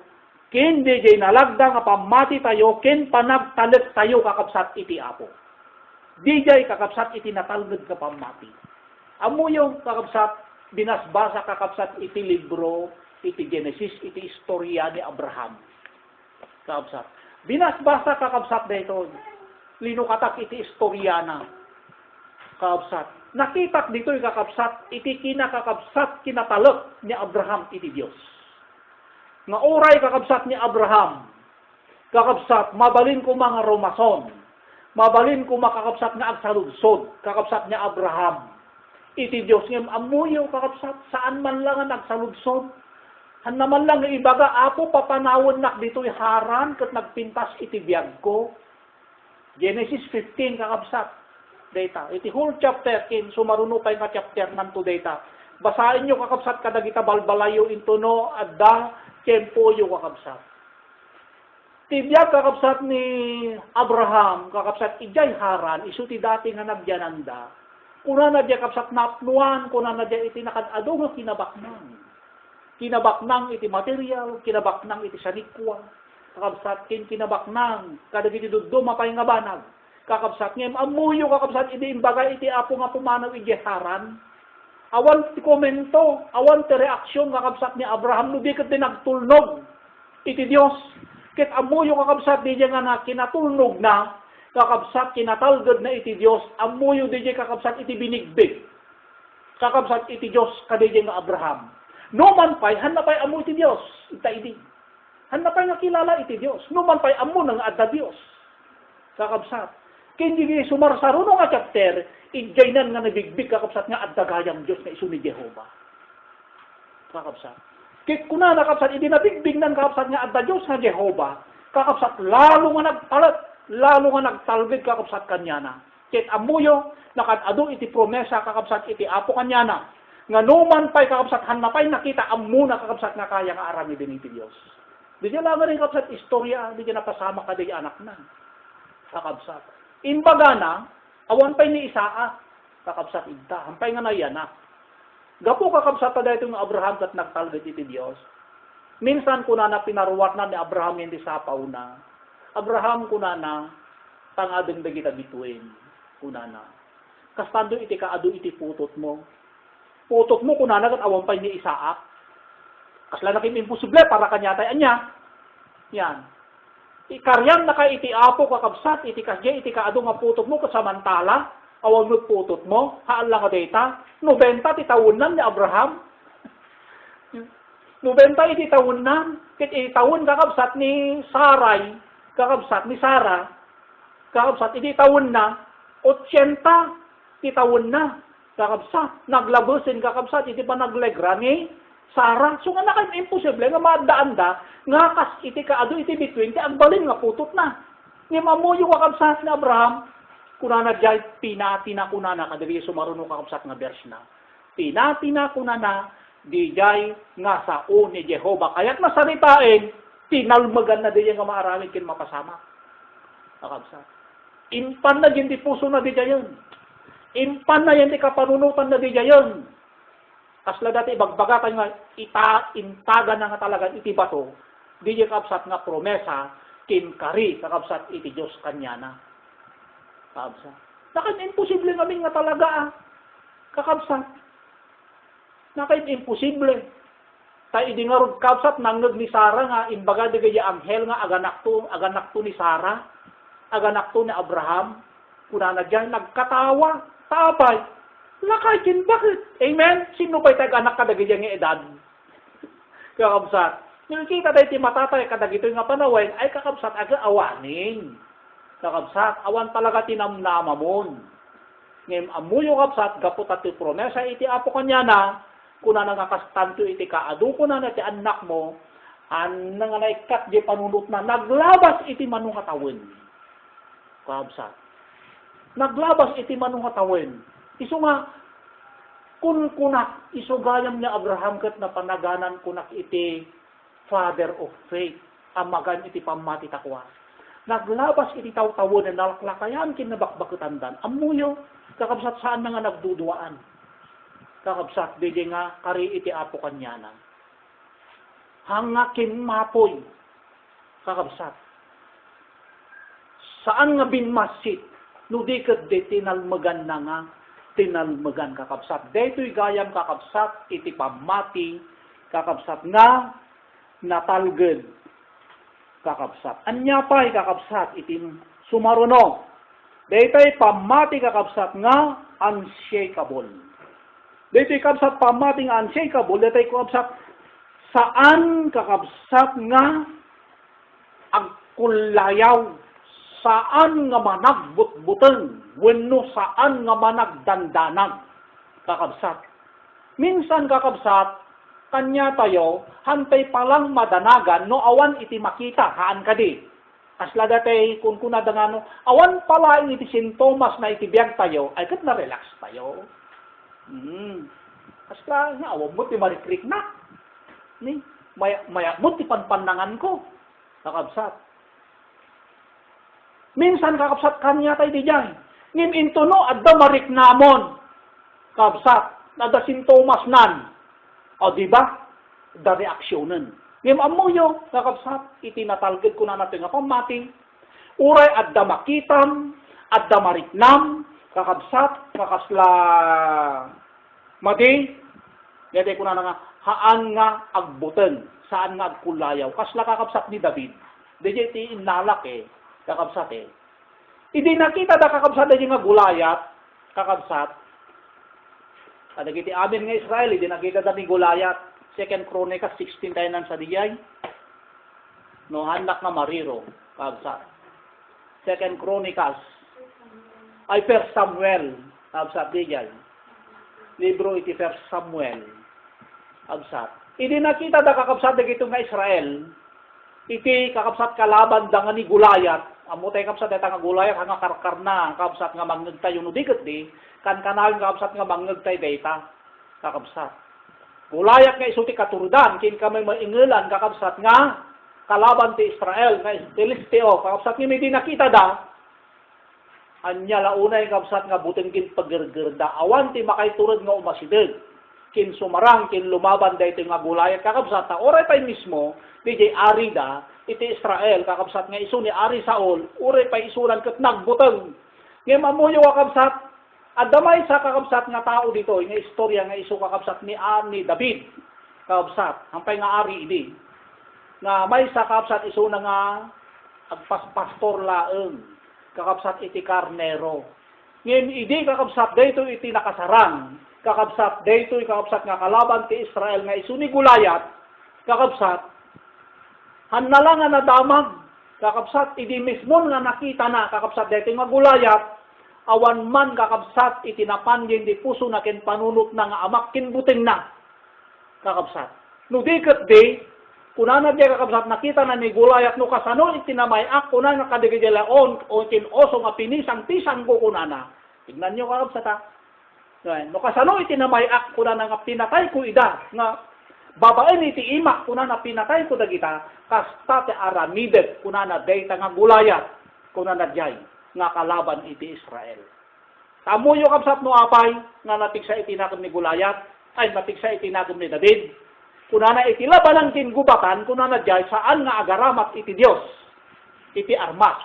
ken di jay nalagda nga pamati tayo, ken panagtalit tayo, kakabsat iti apo. Di jay kakabsat iti natalged ka pamati. Amo yung kakabsat, binasbasa kakabsat iti libro, iti Genesis, iti istorya ni Abraham. Kakabsat. Binasbasa kakabsat dito, linukatak iti istorya na. Kakabsat. Nakitak dito yung kakabsat, iti kinakakabsat kinatalok ni Abraham iti Diyos. Nga oray kakabsat ni Abraham, kakabsat, mabalin ko mga Romason, mabalin ko makakabsat nga agsaludsod, kakabsat ni Abraham, iti Diyos ngem amuyo kakabsat, saan man lang ang nagsaludsod, han naman lang ibaga, apo papanawon nak dito'y haran, kat nagpintas iti biyag ko. Genesis 15 kakabsat, data. Iti whole chapter, kin sumaruno pa nga chapter nanto data. Basahin nyo kakabsat kadagita balbalayo into no, adda, kempo yung kakabsat. Tibiyag kakabsat ni Abraham, kakabsat ijay haran, isu ti dati nga nabyananda. Kuna na diya kakabsat napnuan, kuna na diya iti nakadado nga kinabaknang. Kinabaknang iti material, kinabaknang iti sanikwa. Kakabsat kin kinabaknang, kadagiti duddo mapay nga banag. Kakabsat ngem amuyo kakabsat iti imbaga iti apo nga pumanaw ijay haran. Awan ti komento, awan ti reaksyon kakabsat ni Abraham, no di ket nagtulnog iti Dios. Ket amuyo kakabsat di nga na kinatulnog na, kakabsat kinatalged na iti Dios, amuyo di kakabsat iti binigbig. Kakabsat iti Dios kadije nga Abraham. No man pay hanapay amu iti Dios, ita idi. Hanapay nga kilala iti Dios. No man pay amu nga adda Dios. Kakabsat. Kindi sumarsaruno nga chapter, ijaynan nga nabigbig kakabsat nga addagayang Diyos na isu ni Jehova. Kakabsat. Kit kuna nakabsat, hindi nabigbig ng kakabsat nga adda Diyos nga Jehova, kakabsat lalo nga nagtalat, lalo nga nagtalbig kakabsat kanya na. Kit amuyo, nakadado iti promesa kakabsat iti apo kanya na, nga numan pa'y kakabsat hanapay nakita amuna kakabsat nga kaya nga arami din iti Diyos. Di niya lang rin kakabsat istorya, di niya napasama ka di anak na. Kakabsat. Imbaga na, awan pa'y ni Isaa, kakabsat ita, hampay nga na yan na. Gapo kakabsat pa dahito ng Abraham kat nagtalbit iti Diyos. Minsan kuna na pinaruwat na ni Abraham hindi sapaw na. Abraham kuna na, tangadeng da kita bituin, kuna na. Kastando iti kaado iti putot mo. Putot mo kuna na kat awan pa'y ni Isaa. Kasla na kim imposible para kanyatay anya. Yan. Ikaryam na kay iti apo kakabsat, iti kasya, iti kaado nga putot mo, kasamantala, awan mo putot mo, haan lang ka data, 90 ti taon ni Abraham. 90 iti taon nan, kit iti taon kakabsat ni Saray, kakabsat ni Sarah, kakabsat iti taon na, 80 ti taon na, kakabsat, naglabusin kakabsat, iti pa naglegra ni Sarah. So nga nakan imposible nga madaan da, nga kas iti kaado iti between, ti agbalin nga putot na. Nga mamuyo kakabsat ni Abraham, kunana jay pinatina kunana, kadali sumaruno kakabsat nga vers na. Pinatina kunana, di jay nga sao ni Jehova. Kaya't nasaritain, tinalmagan na di nga maaramin kin mapasama. Kakabsat. Impan na din di puso na di jayon. Impan na yan di kapanunutan na di jayon. Kasla dati ibagbagatan nga intaga na nga talaga iti bato, di kakabsat nga promesa, kinkari kakabsat iti Diyos kanya na. Kakabsat. Nakan imposible namin nga talaga kakabsat. Nakan imposible. Tayo di nga rod kakabsat nangag ni Sarah nga, imbaga di kaya anghel nga aganak to ni Sarah, aganak to ni Abraham, kuna na dyan nagkatawa, tapay. Lakayin, bakit? Amen? Sino ba'y tag-anak kadagi dyan nga edad? Kakabsat. Nilkita tayo ti matatay kadagi ito nga panawin, ay kakabsat aga awanin. Kakabsat, awan talaga tinamnama mon. Ngayon, amuyo kakabsat, gapot at ti promesa iti apo kanya na, kuna nangakastanto iti kaadu, kuna na ti anak mo, Ang nanganaykat di panunot na naglabas iti manong katawin. Kabsat. Naglabas iti manong katawin. Iso nga, kun kunak, iso gayam ni Abraham kat na panaganan kunak iti father of faith. Amagan iti pamati takwa. Naglabas iti taw-tawon na nalaklakayan kinabakbakutandan. Amuyo, kakabsat saan na nga nagduduaan. Kakabsat, di nga kari iti apo kanyana. Hangakin mapoy. Kakabsat. Saan nga binmasit? No di kat di tinalmagan na nga, tinalmagan kakabsat. Dito'y gayam kakabsat, iti pamati, kakabsat nga, natalged. Kakabsat. Anya pa'y kakabsat, iti sumaruno. Dito'y pamati kakabsat nga, unshakable. Dito'y kakabsat pamati nga unshakable, dito'y kakabsat, saan kakabsat nga, agkulayaw, saan nga managbutbuteng, wenno saan nga managdandanag, kakabsat. Minsan kakabsat, kanya tayo, hantay palang madanagan, no awan iti makita, haan ka di. Asla datay, kung kunadangano, awan pala iti sintomas na itibiyag tayo, ay kat na-relax tayo. Asla, awan mo ti marikrik na. Ni, maya mo ti panpanangan ko, kakabsat. Minsan kakabsat kanya tayo di dyan. Ngim into no, adda marik namon. Kakabsat, adda sintomas nan. O diba? Da reaksyonen. Ngim amuyo, kakabsat, itinatalgid ko na natin nga pamati. Uray adda makitam, adda mariknam, kakabsat, kakasla madi. Yade ko na nga, haan nga agbuten, saan nga agkulayaw. Kasla kakabsat ni David. Dije ti inalak kakabsat Idi nakita da kakabsat da nga gulayat, kakabsat. Kada kiti amin nga Israel, idi nakita da ni gulayat. 2 Chronicles 16 tayo nan sa diyay. No, handak nga mariro, kakabsat. 2 Chronicles. Ay 1 Samuel, kakabsat diyay. Libro iti 1 Samuel, kakabsat. Idi nakita da kakabsat da gito nga Israel, iti kakabsat kalaban da nga ni gulayat. Amutay kapsat deta nga gulayat hanga karkar na kapsat nga mangnegtay yung nudiket di kan kanawin kapsat nga mangnegtay deta kakabsat. Gulayat nga isuti katurudan kin kamay maingelan kakabsat nga kalaban ti Israel nga Filisteo kakabsat nga may nakita da anya launay kapsat nga buteng kin paggergerda awan ti makaiturod nga umasideg kin sumarang kin lumaban dayto nga gulayat kakabsat ta oray pay mismo DJ Arida iti Israel, kakabsat nga iso ni Ari Saul, uri pa isulan kat nagbuteng. Ngayon mamuyo kakabsat, adamay sa kakabsat nga tao dito, nga istorya nga iso kakabsat ni David, kakabsat, hampay nga Ari idi. Nga may sa kakabsat iso na nga, agpaspastor laeng, kakabsat iti karnero. Ngayon idi kakabsat, dito iti nakasarang, kakabsat, dito kakabsat nga kalaban ti Israel, nga iso ni Gulayat, kakabsat, hannalangan na damag, kakabsat, idi mismo nga nakita na, kakabsat, dito nga gulayat, awan man kakabsat, itinapangin di puso na kin panunot na nga amak kinbuting na, kakabsat. No di kat di, kunana di kakabsat, nakita na ni gulayat, no kasano itinamayak, kunana kadigidelaon, o kinoso nga pinisang-pisang ko kunana. Tignan nyo kakabsat ha. No kasano itinamayak, kunana nga pinatay ko ida, nga babae iti ima, kunana pinatay ko dagita, kasta te aramidet, kunana dayta nga gulayat, kunana jay, nga kalaban iti Israel. Tamuyo kapsat no apay, nga natiksa itinagom ni gulayat, ay natiksa itinagom ni David, kunana iti labanan gubatan, kunana jay, saan nga agaramat iti Dios, iti armas,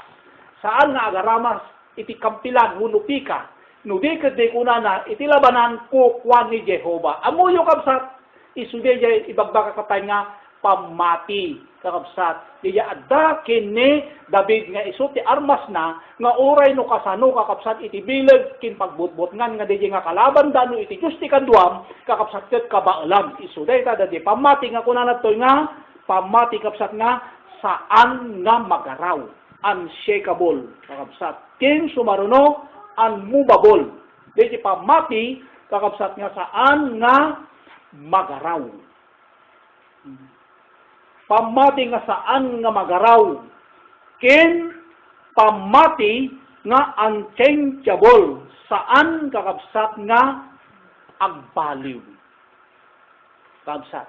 saan nga agaramas iti kampilan, hunupika, nudikad di kunana, iti labanan kukwan ni Jehova. Amuyo kapsat, isude jay ibagbaga katay nga pamati kakabsat. Diya adda kini David nga isu ti armas na nga uray no kasano kakabsat iti bileg kin pagbutbot nga diya nga kalaban dano iti Diyos ti kaduam kakabsat ket kabaalam. Isude ta dadi pamati nga kunana toy nga pamati kakabsat nga saan nga magaraw. Unshakable kakabsat. Kin sumaruno unmovable. Diya pamati kakabsat nga saan nga magaraw. pamati nga saan nga magaraw, ken pamati nga unchangeable, saan kakabsat nga agbaliw. Kakabsat.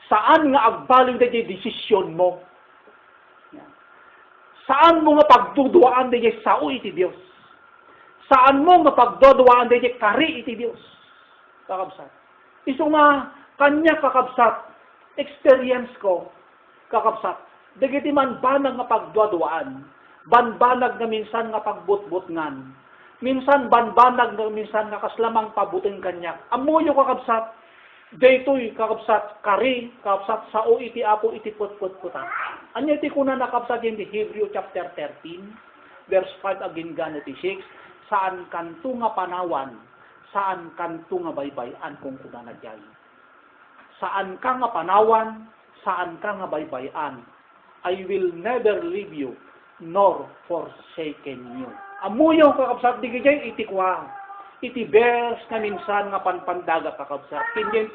Saan nga agbaliw na desisyon mo? Saan mo nga pagduduaan na sao iti Diyos? Saan mo nga pagduduaan na kari iti Diyos? Kakabsat. Iso nga, kanya kakabsat, experience ko, kakabsat, dagiti man banag nga pagduduaan, banbanag na minsan nga pagbutbutngan, minsan banbanag na minsan nga kaslamang pabuting kanya. Amuyo kakabsat, daytoy kakabsat kari, kakabsat sao iti apo iti putputputa. Anya iti kuna nakabsat yung Hebrew chapter 13, verse 5 aging gano ti 6, saan kanto nga panawan, saan kanto nga baybayan kung kuna na dyan. Saan ka nga panawan, saan ka nga baybayan, I will never leave you, nor forsaken you. Amuyo kakabsat di kajay iti kwa. Iti verse na minsan nga panpandaga kakabsat. Kinyan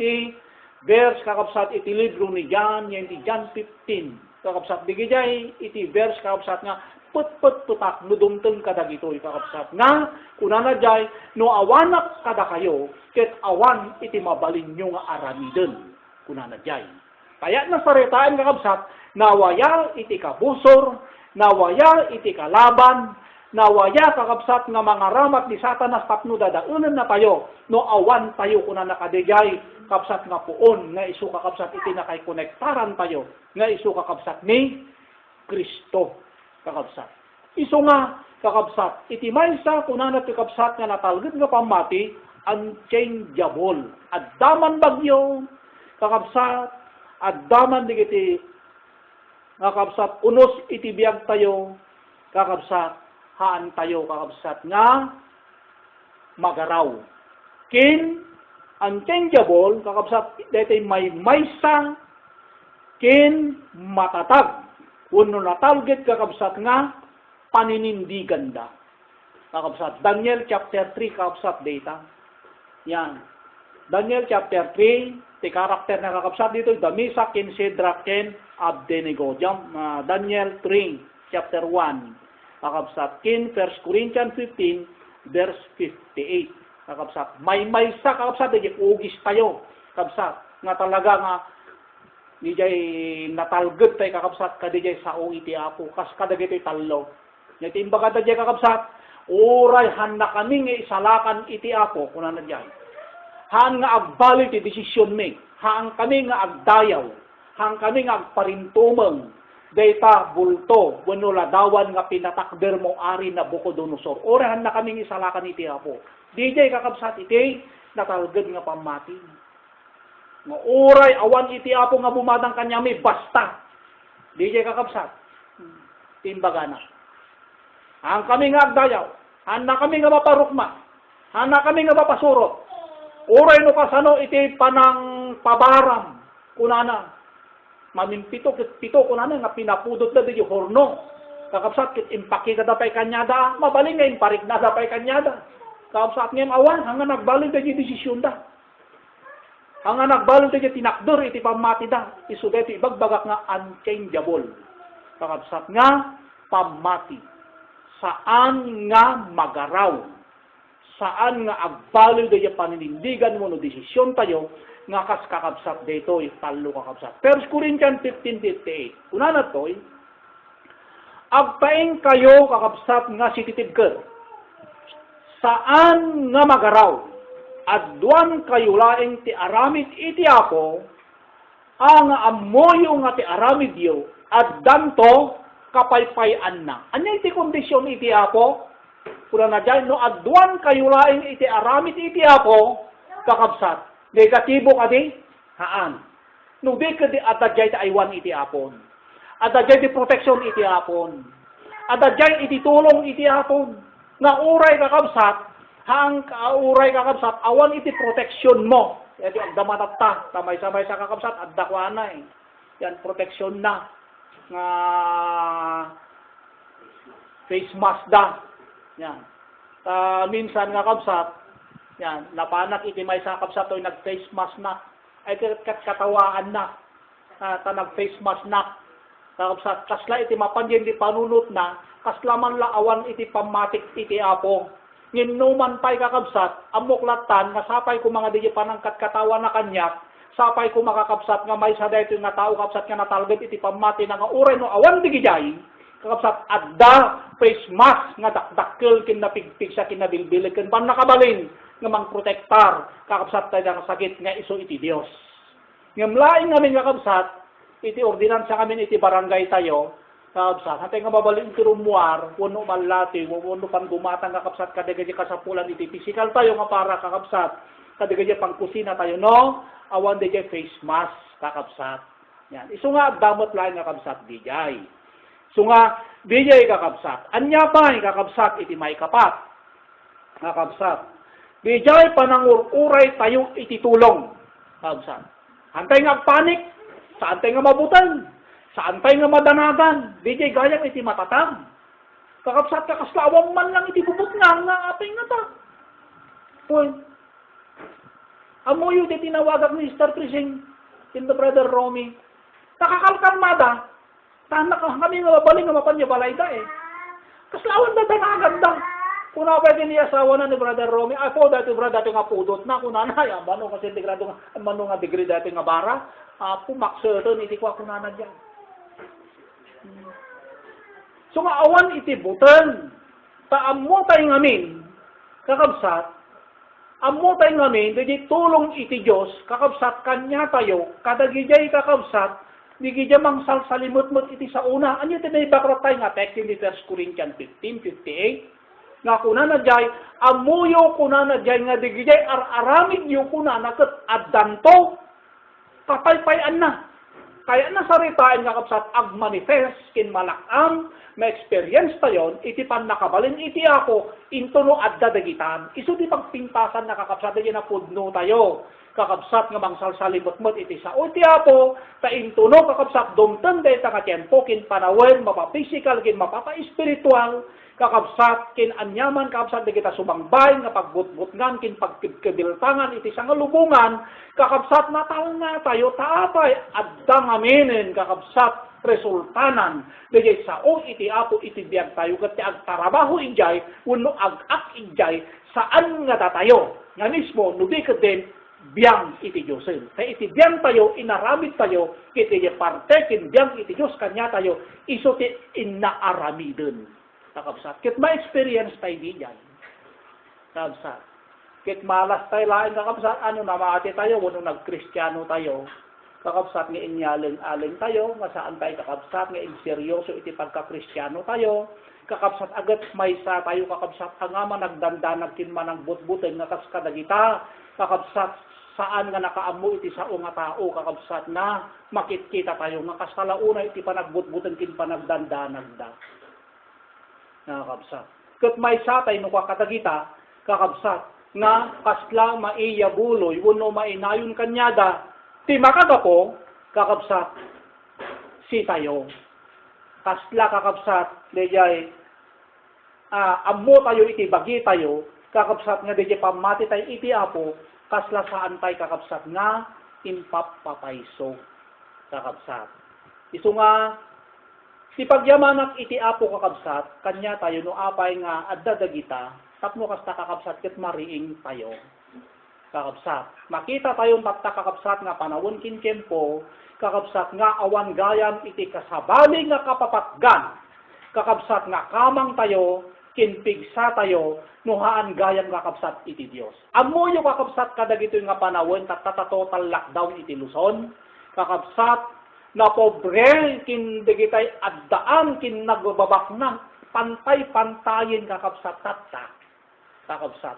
verse kakabsat iti libro ni John, yan ti John 15. Kakabsat di kajay iti verse kakabsat nga put-put-putak nudumteng kada gito'y kakabsat. Nga, kunana jay, no awanak kada kayo, ket awan iti mabalin nyo nga aramiden. Kunana jay. Kaya nasaritaan kakabsat, nawaya iti kabusor, nawaya iti kalaban, nawaya kakabsat nga mga ramat ni Satanas tapno dadaunan na tayo, no awan tayo kuna nakadejay, kapsat nga puon, nga isu kakabsat iti nakay-konektaran tayo, nga isu kakabsat ni Kristo kakabsat. Isu nga kakabsat, iti maysa kuna na kakabsat nga natalgid nga pamati, unchangeable. Addaman bagyo, kakabsat, addaman digiti kakabsat, unos iti biyag tayo, kakabsat, haan tayo kakabsat nga magaraw. Kin unchangeable, kakabsat, dito may maysa, kin matatag. Uno natalgit kakabsat nga paninindigan da. Kakabsat, Daniel chapter 3 kakabsat data. Yan. Daniel chapter 3, ti karakter na kakabsat dito, Damisak, kin Shadrach, kin Abednego. Daniel 3, chapter 1. Kakabsat, kin 1 Corinthians 15, verse 58. Kakabsat, may maysa kakabsat, di ugis tayo. Kakabsat, nga talaga nga, di jay natalgad tayo kakabsat, kadi jay sao iti apo, kas kadagay tayo talo. Iti imbaga da jay kakabsat, uray han na kami nga isalakan iti apo, kuna na jay. Haan nga agbalik ti desisyon mi, haan kami nga agdayaw, haan kami nga agparintumeng, data bulto, wano ladawan nga pinatakder mo ari na Bucodonosor. Orahan na kaming isalakan iti apo. Di jay kakabsat iti, natalgad nga pamati. Nga oray, awan iti apo nga bumadang kanyami, basta. Di jay kakabsat. Timbaga na. Ang kami nga agdayaw, han na kami nga maparukma, han na kami nga mapasurot. Oray no kasano iti panang pabaram, kunana. Mamimpito kunana nga pinapudot na di horno. Kakabsat kit impaki ka dapay kanyada, mabaling nga imparik na dapay kanyada. Kakabsat ngayong awan, hanggang nagbalong tayo desisyon da. Hanggang nagbalong tayo tinakder, iti pamati da. Isuda ito ibagbagak nga unchangeable. Kakabsat nga pamati. Saan nga magaraw? Saan nga agbaliw tayo paninindigan mo no desisyon tayo, nga kas kakabsat dito, talo kakabsat. 1 Corinthians 15:58. Una na to, agpaing kayo kakabsat nga sititibker. Saan nga magaraw? Adwan kayo laeng ti aramid iti apo, ang amoyo nga ti aramid yo, at danto kapaypayan na. Anya iti kondisyon iti apo? Kula na dyan, no adwan kayo laeng iti aramid iti apo, kakabsat. Negatibo kadi, haan. No di kadi adadjay ti aywan iti apon. Adadjay ti proteksyon iti apon. Adadjay iti tulong iti apon. Nga uray kakabsat, haang uray kakabsat, awan iti proteksyon mo. Ito agdamatatta, tamay-samay sa kakabsat, addakwana eh. Yan, proteksyon na. Nga face mask da. Yan. Minsan kakabsat, yan, napanak iti may sakap sa to'y nag-face mask na, ay katawaan na. tanag face mask na. Kakabsat, kasla iti mapanjen di panunot na, kasla man la awan iti pamatik iti apo. Nginuman pa'y kakabsat, amuklatan, nga sapay ko mga di panangkat katawan na kanyak, sapay ko makakabsat nga may sa dayto nga tao kapsat nga natalgad iti pamati na nga uray no awan di gijay, kakabsat adda face mask nga dakdakkel kin napigpig sa kinabilbil ken pan nakabalin nga mangprotektar kakabsat tayo nga sakit nga iso iti Dios. Ngamlaing ngamin kakabsat, iti ordinansa kami iti barangay tayo, kakabsat, hantay nga mabalin iti rumuar, puno malati, puno pan gumatang kakabsat, kadagay kasapulan iti physical tayo nga para kakabsat, kadagay pang kusina tayo, no? Awan di face mask, kakabsat. Yan. Iso nga, damot lang kakabsat, dijay. Iso nga, dijay kakabsat. Anya pa, kakabsat, iti may kapat. Kakabsat. Dijay panangururay tayo iti tulong. Kakabsat. Hantay nga panik, saan tayo nga mabutan? Saan tayo nga madanagan? Dijay gayang iti matatang. Kakabsat kakaslawang man lang iti bubut nga apay nga ta. Point. Amoyo di tinawagak ni Star Trising in the brother Romy. Nakakalkarmada. Tanak kami nga mabaling nga mapanya balay da eh. Kaslawan na danagan da. Kung pwede niya asawa na ni brother Romy, ako dati brother dati nga pudot na kunanay. Mano kasi degrado nga mano nga degree dati nga bara. Pumakseton iti kwa kunana dyan. So nga awan iti buten. Taammo tayo ngamin. Kakabsat. Ammo tayo ngamin, di tulong iti Diyos, kakabsat kanya tayo, kadagijay kakabsat, di gijay mang salsalimot-mot iti sa una. Anyo tinay bakrat tayo nga text in 1 Corinthians 15:58. Nga kuna na jay, amuyo kuna na jay nga di gijay aramid yu kuna na kat addanto, kapaypayan na. Kaya nasaritain nga kapsat ag-manifest kin malakam, ma-experience tayon, iti pan nakabalin iti ako, intuno at dadagitan. Iso di pagpintasan na kakapsat na pudno tayo. Kakapsat nga mangsalsalimot-mot iti sa uti ako, ta intuno kakapsat dumten day ta katiempo kin panawen, mapa-physical, kin mapapa-spiritual, kakabsat kin anyaman kakabsat di kita sumangbay nga pagbutbutngan kin pagkibiltangan iti sa ngalubungan kakabsat natal na tayo taapay adda ngaminin kakabsat resultanan digay sao iti apo iti biag tayo ket agtarabaho injay wenno agak injay saan nga datayo nga mismo nubi ket den biang iti Diyosen. Kaya iti biang tayo, inaramid tayo, iti parte kin biang iti Diyos kanya tayo, iso ti inaaramidin. Kakabsat. Kit ma-experience tayo di dyan. Kakabsat. Kit malas tayo lain kakabsat. Ano na maati tayo, wano nag-Kristiyano tayo. Kakabsat nga inyaling-aling tayo. Nga saan tayo kakabsat. Nga inseryoso iti pagka-Kristiyano tayo. Kakabsat agad may sa tayo kakabsat. Ang nga nagdandanag kin man ang butbutin nga kas kadagita. Kakabsat saan nga nakaamo iti sao nga tao kakabsat na makitkita tayo. Nga kasalauna iti panagbutbutin kin panagdandanag da. Kakabsat. Kat may satay no kakatagita, kakabsat, nga kasla maiyabuloy, wano mainayon kanyada, ti makagapo, kakabsat, si tayo. Kasla kakabsat, dejay, ammo tayo iti bagi tayo, kakabsat nga dejay pamati tayo iti apo, kasla saan tayo kakabsat nga, impapapaiso, kakabsat. Iso nga, si pagyamanak iti apo kakabsat, kanya tayo no apay nga adda dagita, tapno kasta kakabsat ket mariing tayo. Kakabsat. Makita tayo matta kakabsat nga panawon kin tiempo, kakabsat nga awan gayam iti kasabali nga kapapatgan. Kakabsat nga kamang tayo, kinpigsa tayo, nuhaan gayam kakabsat iti Dios. Ammo yung kakabsat kadagito nga panawon total lockdown iti Luzon. Kakabsat na pobre kin digitay addaan kin nagbabak na pantay-pantayin kakabsat tatta kakabsat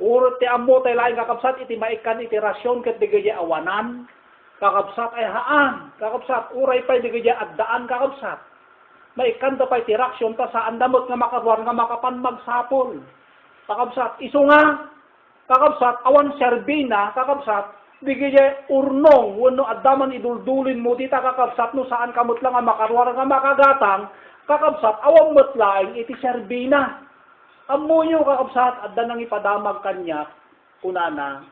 urot ti ammo tay lain kakabsat iti maikan iti rasyon ket digay awanan kakabsat ay haan kakabsat uray pay digay addaan kakabsat maikan ta pay ti rasyon ta saan damot nga makadwar nga makapan magsapol kakabsat isu nga kakabsat awan serbina kakabsat digaya urnong, wano addaman iduldulin mo, dita kakabsat no saan kamot lang ang makarwar nga makagatang, kakabsat, awang mutlaing iti serbina. Amuyo kakabsat, adda nang ipadamag kanya, kunana,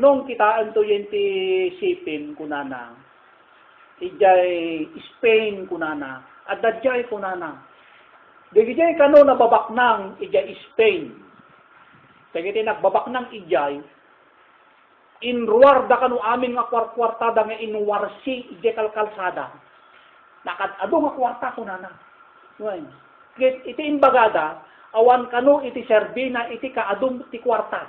nung kitaan to yun ti sipin, kunana, ijay Spain kunana, at dadjay kunana. Digijay kano nababaknang ijay Spain. Tagay nagbabaknang ijay, inruar da kano aming nga kwartada nga inwarsi ijay kalkalsada. Nakadado nga kwarta kunana. Iti imbagada, awan kano iti serbina iti kaadong ti kwarta.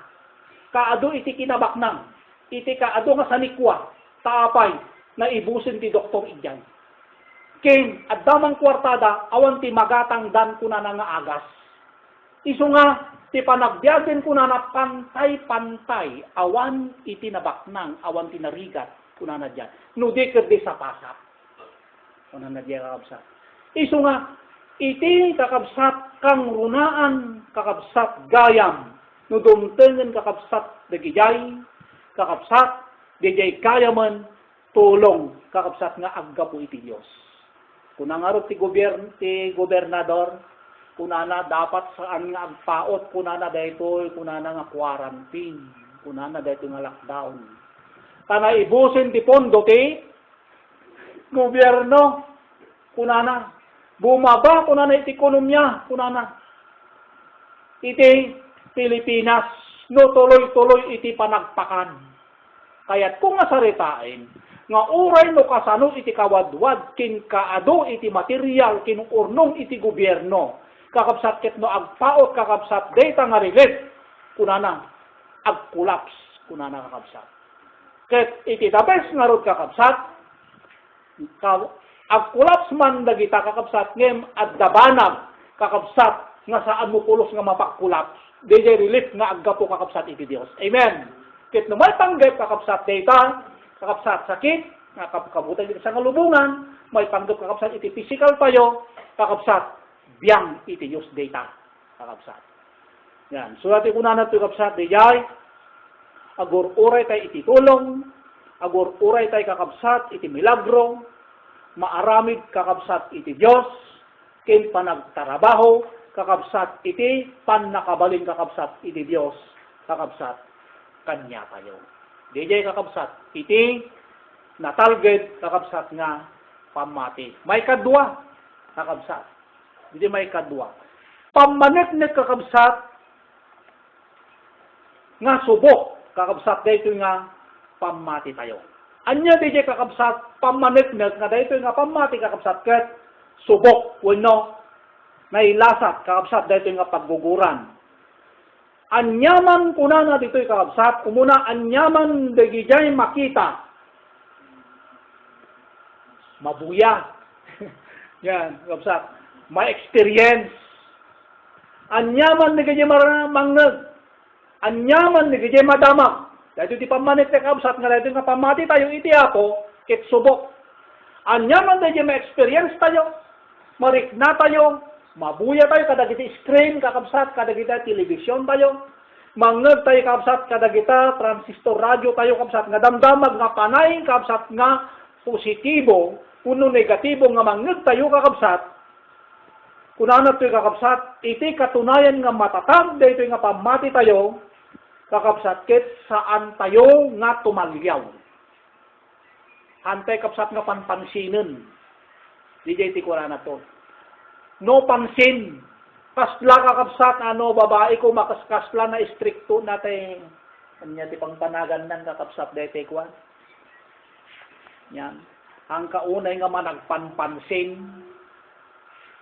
Kaado iti kinabaknang. Iti kaado nga sanikwa. Taapay na ibusin ti doktor ijay. Ken at damang kwartada awan ti magatang dan kunana nga agas. Isu nga ti panagbiyagen kunana pantay-pantay awan iti nabaknang awan ti narigat kunana diyan. No di ket di sa pasap. Kunana diyan kakabsat. Isu nga iti kakabsat kang runaan kakabsat gayam. No dumtengen kakabsat dagijay kakabsat dagijay kayaman tulong kakabsat nga aggapo iti Dios. Kunang arot ti gobernador, kunana dapat saan nga agpaot, kunana daytoy, kunana nga quarantine, kunana daytoy nga lockdown. Kana ibusin ti pondo ti gobyerno, kunana bumaba kunana iti ekonomiya, kunana iti Pilipinas no tuloy-tuloy iti panagpakan. Kaya't kung masaritain nga uray no kasano iti kawadwad kin kaado iti material kin urnong iti gobyerno kakabsat ket no agpaot kakabsat data nga relief kunana agkulaps kunana kakabsat ket iti dabes nga rod kakabsat agkulaps man dagita kakabsat ngem at dabanag kakabsat nga saan mo pulos nga mapakulaps DJ relief nga aggapo kakabsat iti Dios. Amen. Ket no may panggap kakabsat data kakabsat sakit, kabutan iti sa ngalubungan, may panggap kakabsat iti physical tayo, kakabsat biyang iti Diyos data, kakabsat. Yan. So ati kunanan ito kakabsat, dijay, agur uray tayo iti tulong, agur uray tayo kakabsat iti milagro, maaramid kakabsat iti Diyos, kin panagtarabaho, kakabsat iti pannakabalin kakabsat iti Diyos, kakabsat kanya tayo. DJ kakabsat, iti natalged kakabsat nga pamati. May kadwa kakabsat. Hindi may kadwa. Pamanik-nik kakabsat nga subok kakabsat dito nga pamati tayo. Anya DJ kakabsat pamanik-nik nga dito nga pamati kakabsat ket subok wenno nailasat kakabsat dito nga pagguguran. Anyaman kunana dito'y kakabsat, umuna anyaman dagijay makita. Mabuya. Yan, kakabsat. May experience. Anyaman dagijay mangnag. Anyaman dagijay madamag. Dahil di pamanit na kakabsat nga dito nga pamati tayo iti ako, kit subok. Anyaman dagijay may experience tayo. Marikna tayo. Mabuya tayo kadagiti screen kakabsat, kadagita television tayo. Mangeg tayo kakabsat kadagita transistor radio tayo kakabsat nga damdamag nga panay kakabsat nga positibo kuno negatibo nga mangeg tayo kakabsat. Kunana tayo kakabsat iti katunayan nga matatag daytoy nga pamati tayo kakabsat ket saan tayo nga tumalyaw. Hantay kakabsat nga panpansinin. DJ ti kunana to. No pansin. Kasla kakabsat, babae ko makaskasla na istrikto natin. Kanya ti pangpanagan ng kakabsat dete kwa. Yan. Ang kaunay nga managpanpansin.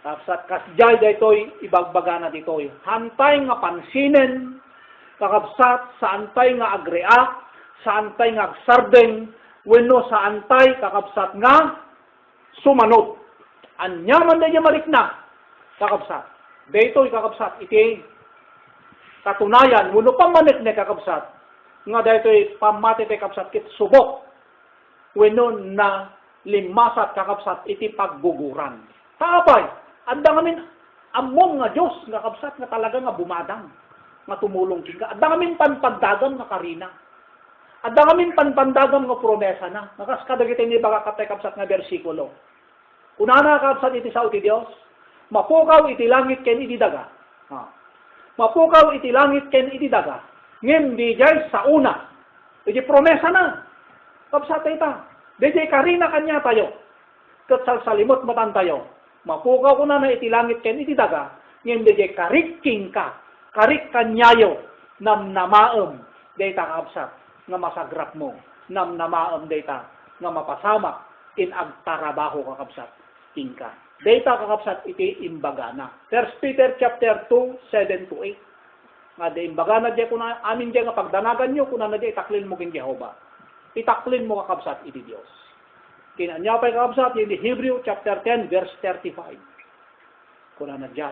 Kakabsat kasjay detoy ibagbaga na ditoy. Hantay nga pansinin. Kakabsat sa antay nga agreak. Sa antay nga agsardeng. Wenno sa antay kakabsat nga sumanot. Anyaman na niya malikna. Kakabsat. Dito kakabsat iti katunayan muno pamanik na kakabsat nga dito pamati te kakabsat kit subok wenno na limasat kakabsat iti pagguguran. Taabay andang amin among nga Dios nga kakabsat nga talaga nga bumadang nga tumulong kinka. Andang amin panpandagan nga karina. Andang amin panpandagan nga promesa na. Nakas kadagiti ni baga kakabsat nga bersikulo. Unana kakabsat iti sao ti Dios. Mapukaw iti langit ken iti daga. Mapukaw iti langit ken iti daga. Ngem di jay sa una. Iti promesa na. Kapsat ita. DJ karina kanya tayo. Kat salimot matan tayo. Mapukaw ko na iti langit ken iti daga. Ngayon DJ kariking ka. Karik kanyayo. Namnamaem. Data kakabsat. Nga masagrap mo. Namnamaem data. Nga mapasama. In agtarabaho kakabsat. Tingka. Data kakabsat iti imbagana. 1 Peter chapter 2, 7-8. Nga de imbagana di kuna amin di nga pagdanagan nyo kuna na di itaklin mo king Jehova. Itaklin mo kakabsat iti Dios. Kinanya pa kakabsat iti Hebrew chapter 10 verse 35. Kuna na diyan.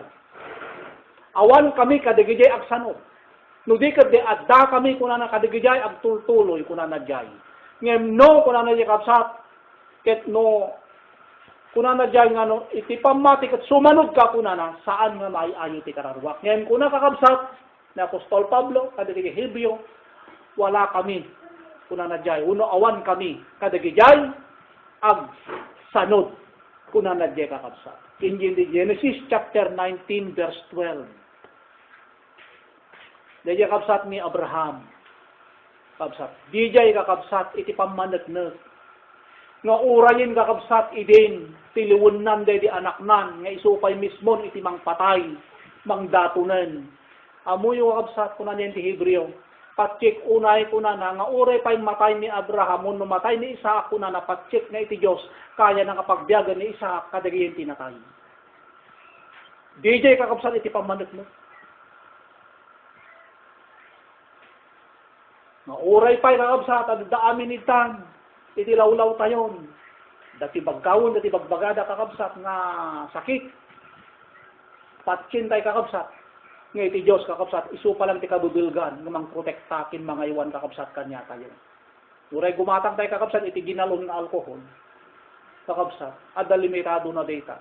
Awan kami kadigijay agsanod. No di kad di adda kami kuna na kadigijay agtultuloy kuna na diyan. Ngem no kuna na di kakabsat ket no kuna na diyan nga no iti pamati ket sumanod ka kuna na saan nga maiayo ti kararwak. Ngem kuna kakabsat na Apostol Pablo, kadagiti Hebreo, wala kami, kuna na jay, uno awan kami, kadagijay, ag sanod, kuna na jay kakabsat. In Genesis chapter 19 verse 12, dajay kakabsat ni Abraham, kakabsat, dijay kakabsat, iti pamanagnak, nga urayin kakabsat idin, tiliwunan day di anaknan, nga isupay mismon iti mang patay, mang datunan, amuyo kakabsat kuna niyan ti Hebreo. Patsik unay kuna na nga uray pa'y matay ni Abraham no matay ni Isaac kuna na patsik na iti Diyos kaya na kapagbiagan ni Isaac kadagayin tinatay. DJ kakabsat iti pamanot mo. Nga uray pa'y kakabsat at daamin itan iti lawlaw tayon. Dati bagkawon, dati bagbagada kakabsat nga sakit. Patsin tay kakabsat. Nga iti Diyos kakabsat, iso pa lang ti kabubilgan, nga mang protektakin mga iwan kakabsat kanya tayo. Uray gumatang tayo kakabsat, iti ginalon na alkohol. Kakabsat, ada limitado na data.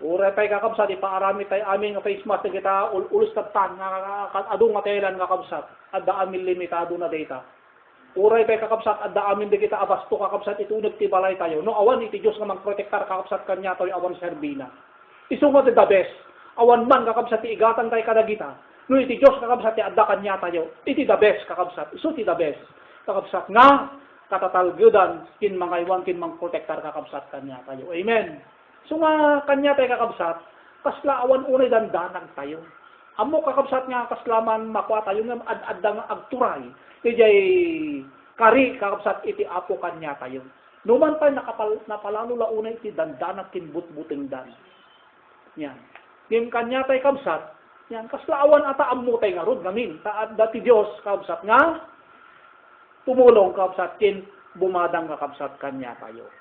Uray tayo kakabsat, ipaarami tayo amin nga face mask na kita, ulus tagtan, nga adong matelan kakabsat, ada amin limitado na data. Uray tayo kakabsat, ada amin di kita abasto kakabsat, itunag ti balay tayo. No awan iti Diyos nga mang protektar kakabsat kanya tayo, awan serbina. Iso nga the best. Awan man kakabsat ti igatan tayo kadagita. No iti Diyos kakabsat ti adda kanya tayo. Iti the best kakabsat. Isu ti the best. Kakabsat nga katatalgyudan kin mga iwan kin mang protektar kakabsat kanya tayo. Amen. So nga kanya tayo kakabsat, kasla awan unay dandanag tayo. Amo kakabsat nga kaslaman makwa tayo nga adda nga agturay. Iti kari kakabsat iti apo kanya tayo. Numan pa napalalo la unay iti dandanag kin butbuting dan. Yan. Yung kanya tay kabsat, yan, kaslaawan ata ammo tay nga rod ngamin. Dati Diyos kabsat nga, tumulong kabsat kin, bumadang kakabsat kanya tayo.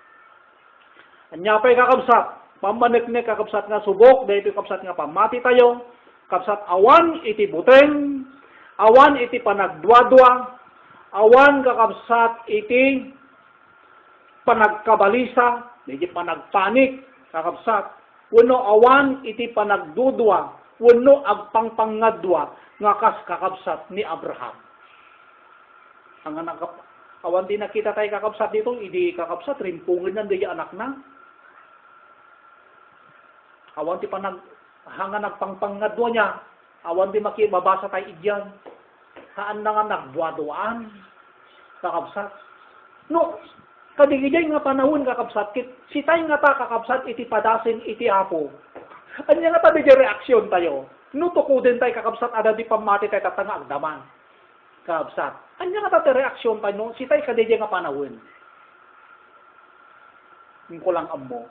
Kanya pa'y kakabsat, pamaniknik kakabsat nga subok, dahil kakabsat nga pamati tayo, kabsat awan iti buteng, awan iti panagdwadwa, awan kakabsat iti panagkabalisa, iti panagpanik, kakabsat, wano awan iti panagdudwa, wano agpangpangadwa, nga kas kakabsat ni Abraham. Ang awan din nakita tayo kakabsat dito, hindi kakabsat, rimpungin na di anak na. Awan ti hangan nagpangpangadwa niya, awan di makibabasa tayo idyan, haan na nga nagbuadwaan, kakabsat. No, kadigijay nga panahon kakabsat, si tayo nga ta kakabsat iti padasin iti apo. Anya nga tabi di reaksyon tayo. Nutukudin tayo kakabsat, ada di pamati tayo tatanga agdaman. Kakabsat. Anya nga tabi reaksyon tayo, no? Si tayo kadigijay nga panahon. Yung kulang amo.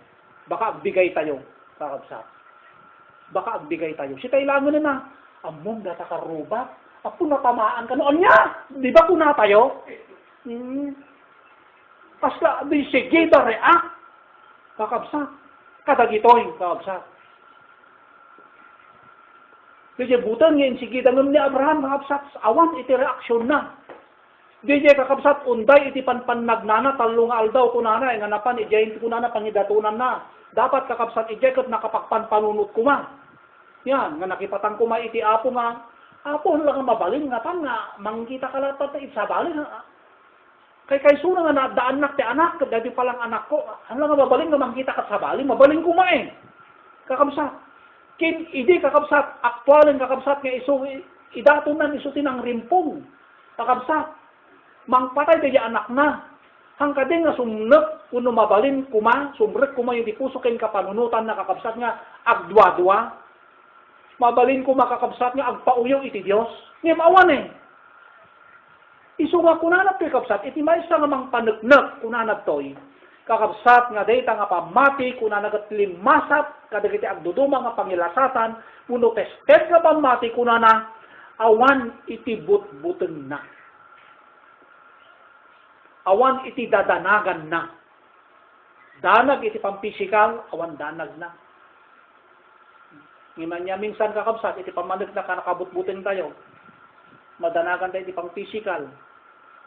Baka agbigay tayo, kakabsat. Baka agbigay tayo. Si tayo langan na, among data karuba. Apo natamaan ka noon niya. Di ba kuna tayo? Pasla, di sige da react. Kakabsat. Kadagitoy, kakabsat. Kasi butan ngayon, sige da ni Abraham, kakabsat. Awan, iti reaksyon na. Di kakabsat, unday, iti pannagnana, talong aldaw kunana, nga napan, ijayin kunana, pangidatunan na. Dapat kakabsat, ijay, nakapagpanpanunot kuma. Yan, nga nakipatang kuma, iti apo nga. Apo, lang mabaling nga pan nga, mangkita ka lapat na itsabaling nga. Kay sura nga na daanak ti anak, dati palang anak ko, ang lang mabaling nga mangkita ka sa bali, mabaling kumain. Kakabsat. Kin, idi kakabsat, aktualin kakabsat nga iso, idatunan iso tinang rimpong. Kakabsat. Mangpatay di anak na. Hangkading nga sumnek kuno mabalin kuma, sumrek kuma yung dipusukin kapanunutan na kakabsat nga agdwa-dwa. Mabalin kuma kakabsat nga agpauyo iti Dios. Ngem awan eh. Isu nga kunanat to'y kakabsat, iti maysa nga mang paneknek kunanat to'y. Kakabsat nga dayta nga pamati kunanagat limasat kadagiti agduduma nga pangilasatan kuno testet nga pamati kunana awan iti butbuten na. Awan iti dadanagan na. Danag iti pampisikal, awan danag na. Ngayon niya minsan kakabsat, iti pamanig na kanakabutbutin tayo. Madanagan tayo iti pampisikal.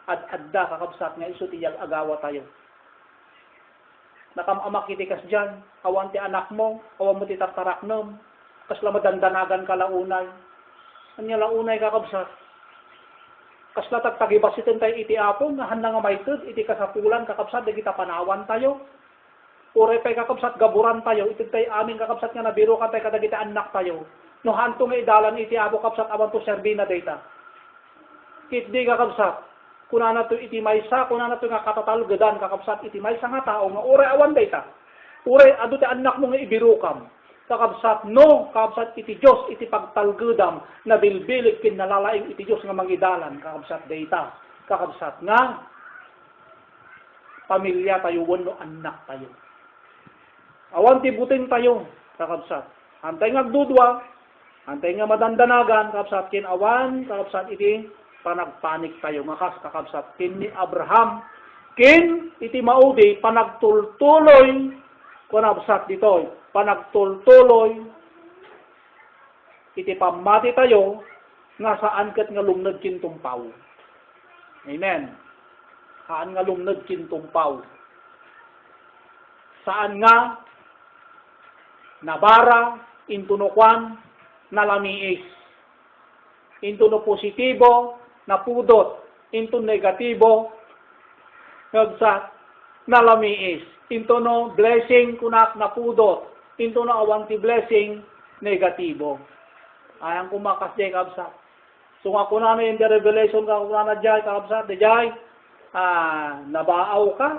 Ad-adda kakabsat nga iso tiyag agawa tayo. Nakamamak iti kas dyan, awan ti anak mo, awan mo ti tartaraknom, kasla madandanagan ka launay. Anya launay kakabsat. Kasla tagtagibasitin tayo iti apon, nahan na nga maytud, iti kasapulan kakabsat, di kita panawan tayo. Ure pa'y kakabsat, gaburan tayo, iti tayo aming kakabsat nga nabiro ka tayo kadagiti anak tayo. No hanto nga idalan iti apo kakabsat, awan to serbina data. Kit di kakabsat, kunana to iti maysa, kunana to nga katatalgadan kakabsat, iti maysa nga tao, nga ure awan data. Ure, ado ti anak mo nga ibirukam. Kakabsat no, kakabsat iti Diyos, iti pagtalgudam, na bilbilig kinalalaing iti Diyos nga mangidalan, kakabsat data. Kakabsat nga, pamilya tayo, wano anak tayo. Awan tibutin tayo, kakabsat. Antay nga agdudwa, antay nga madandanagan, kakabsat kin awan, kakabsat iti panagpanik tayo. Ngakas, kakabsat kin ni Abraham, kin iti maudi, panagtultuloy, kakabsat dito, panagtultuloy, iti pamati tayo, nga saan kat nga lumnad kintumpaw. Amen. Saan nga lumnad kintumpaw. Saan nga nabara, intunukwan, nalamiis. Intuno positibo, napudot. Intuno negatibo, nagsak, nalamiis. Intuno blessing, kunak, napudot. Into na awan ti blessing, negatibo. Ayang kumakas jay kabsat. So nga kunano yung the revelation ka kunana jay kabsat, jay, nabaaw ka.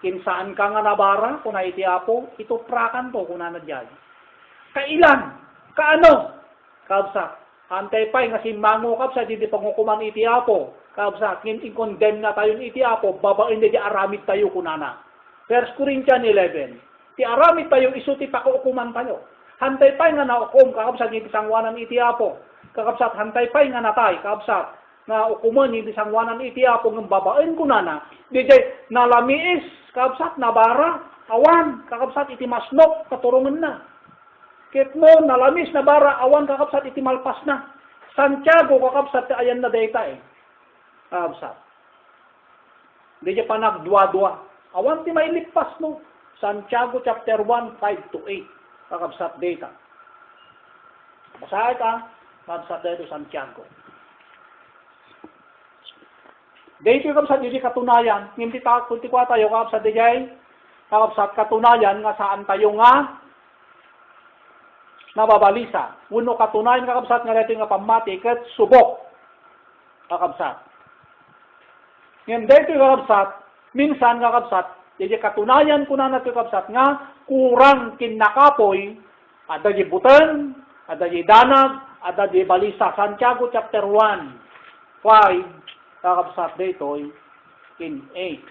Kinsaan ka nga nabara, kuna iti apo, ito prakan to kunana jay. Kailan? Kaano? Kabsat. Antay pa'y nga simango kabsat, hindi pangukuman iti apo. Kabsat, in-condemn na tayo iti apo, babain na di aramid tayo kunana. 1 Corinthians 11. Ti aramid tayo iso ti pakukuman tayo. Hantay pa'y nga naukum, kakabsat iti sangwanan iti apo. Kakabsat, hantay pa'y nga natay, kakabsat, nga ukuman iti sangwanan iti apo, ng babain kunana. Dijay, nalamiis, kakabsat, nabara, awan, kakabsat iti masnok, katurungan na. Kit mo, nalamis, nabara, awan, kakabsat iti malpas na. Santiago, kakabsat, ayan na data eh. Kakabsat. Dijay pa nagdwa-dwa. Awan ti may lipas no. Santiago chapter 1, 5-8. Kakabsat data. Basahin ka. Kakabsat data Santiago. Dito kakabsat dito katunayan. Ngimti kunti kwa tayo kakabsat dito. Kakabsat katunayan nga saan tayo nga nababalisa. Uno katunayan kakabsat nga dito nga pamati kat subok. Kakabsat. Ngim dito kakabsat. Minsan kakabsat. Jadi katunayan ko na natin kabsat nga, kurang kinakapoy, ada di butan, ada di danag, ada di balisa. Santiago chapter 1, 5, kakabsat dito, in 8.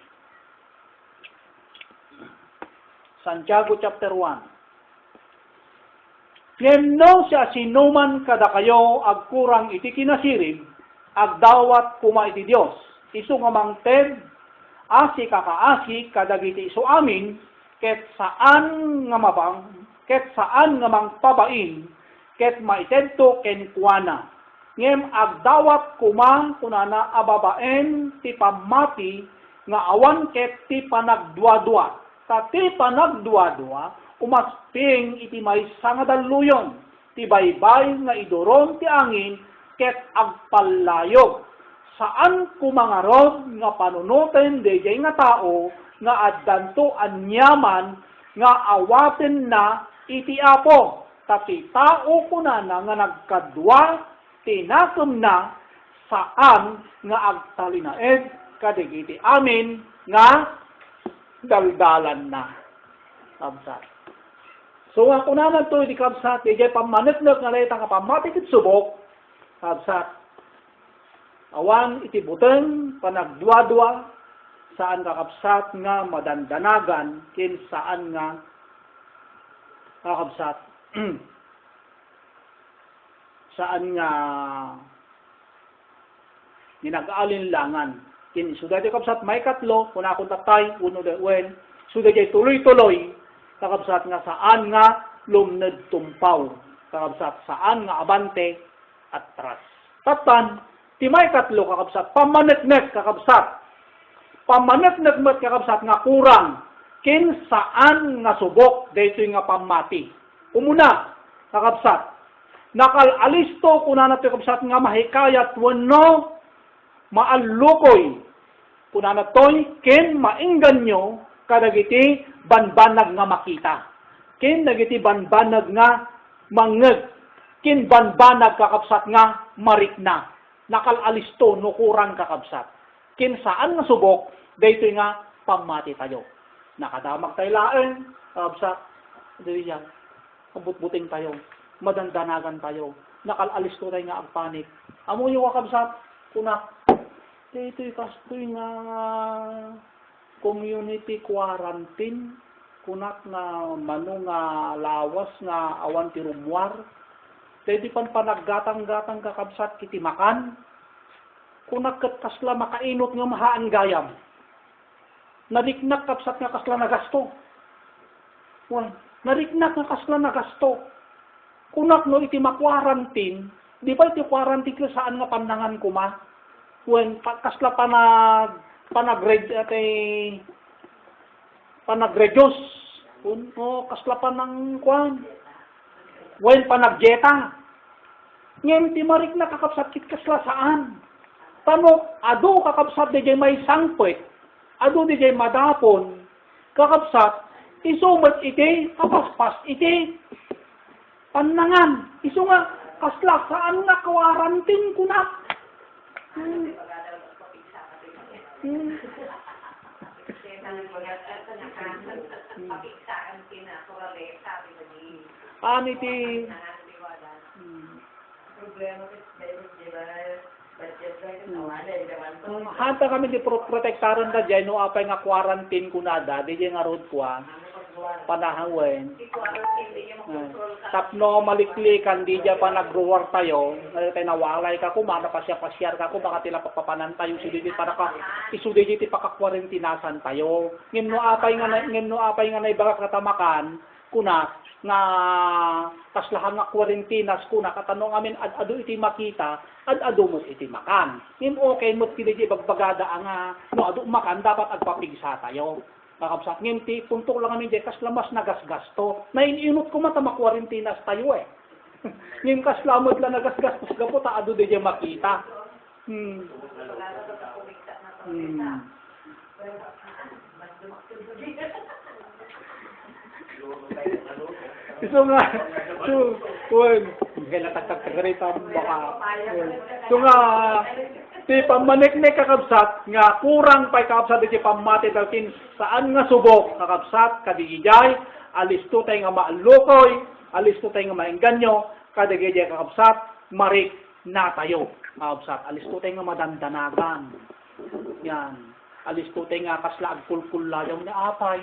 Santiago chapter 1. Ngem siya sinuman kada kayo agkurang iti kinasirib, agdawat kuma iti Dios. Isu nga mangted, asi kakaasi kadagiti isu amin ket saan nga mabang ket saan nga mangpabain ket maitedto ken kuana ngem agdawat kuma kunana ababaen ti pamati nga awan ket ti panagdua-dua ta ti panagdua-dua umasping iti maysa nga daluyon ti baybay nga idoron ti angin ket agpalayog saan kumangarod nga panunutin dejay nga tao nga addanto anyaman nga awaten na iti apo. Tapi tao kunana nga nagkadwa tinakem na saan nga agtalinaed kadigiti amin nga daldalan na. Kabsat. So nga kunanan to, di kabsat, di jay pamanitnag nga layta nga pamatikit subok, kabsat. Awan iti buteng, panagdwa-dwa, saan kakabsat nga madandanagan, kin saan nga kakabsat. Saan nga ninag-alinlangan. Kin suday ti kabsat may katlo, kuna akong tatay, uno de wen, suday jay tuloy-tuloy, kakabsat nga saan nga lumned tumpaw, kakabsat saan nga abante at tras. Tatan, ti may katlo kakabsat, pamanetnek kakabsat, pamanetnek met kakabsat nga kurang, kin saan nga subok, dito nga pamati. Umuna, kakabsat, nakal-alisto kuna na ti kakabsat nga mahikayat wano, maallukoy, kuna na to'y kin maingganyo, kadagiti banbanag nga makita. Kin dagiti banbanag nga mangeg. Kin banbanag kakabsat nga marikna. Nakal-alisto no kurang kakabsat. Kin saan nga subok, daytoy nga pamati tayo. Nakadamag tayo laeng, kakabsat. Dito yan. Kabutbuting tayo. Madandanagan tayo. Nakal-alisto tayo nga agpanik. Amo yung kakabsat, kunak. Daytoy kastoy nga community quarantine, kunak nga mano nga lawas nga awan ti rumwar. Pwede pan panaggatang-gatang kakabsat kiti makan. Kunak ket kasla makainot nga mahaan gayam. Nariknak kabsat nga kasla nagasto. Wan, nariknak nga kasla nagasto. Kunak no iti makwarantin, di ba iti quarantine ko saan nga pandangan kuma? Wan, kasla panag-reduce. Kasla pa ng kwan. Wen panag-jeta. Ngayon, ti marik na kakabsat kit kasla saan. Tano, ado kakabsat di jay may sangpet. Ado di jay madapon. Kakabsat, isumat iti, kapaspas iti. Panangan. Isu nga, kasla saan nga kawarantin ko na. Ani ti hanta kami di protektaran da dyan no apay nga quarantine kunada di dyan nga road kwa panahangwen tapno maliklikan di dyan pa nagruwar tayo tayo nawalay ka kumana pasya-pasyar ka baka tila papapanan tayo sudidi para ka isudidi ti pakakwarentinasan tayo ngin no apay nga naibagak katamakan kuna nga kaslahan nga kwarentinas kuna katanong amin adu iti makita adu mo iti makan ngin okay mo ti bagbagada nga no adu makan dapat agpapigsa tayo kakabsat ngin ti puntok lang amin di kaslamas nagasgasto nainunot ko mata makwarentinas tayo ngin kaslamot lang nagasgastos gapo ta adu di makita So nga, kaya natagtag-tagarita baka. So nga, ti pamanik-nik kakabsat, nga kurang pa'y kakabsat iti pamati dalkin saan nga subok kakabsat, kadigijay, alisto tayo nga maalukoy, alisto tayo nga maingganyo, kadigijay kakabsat, marik na tayo. Kakabsat, alisto tayo nga madandanagan. Yan. Alisto tayo nga kasla agpulpulayaw ni apay.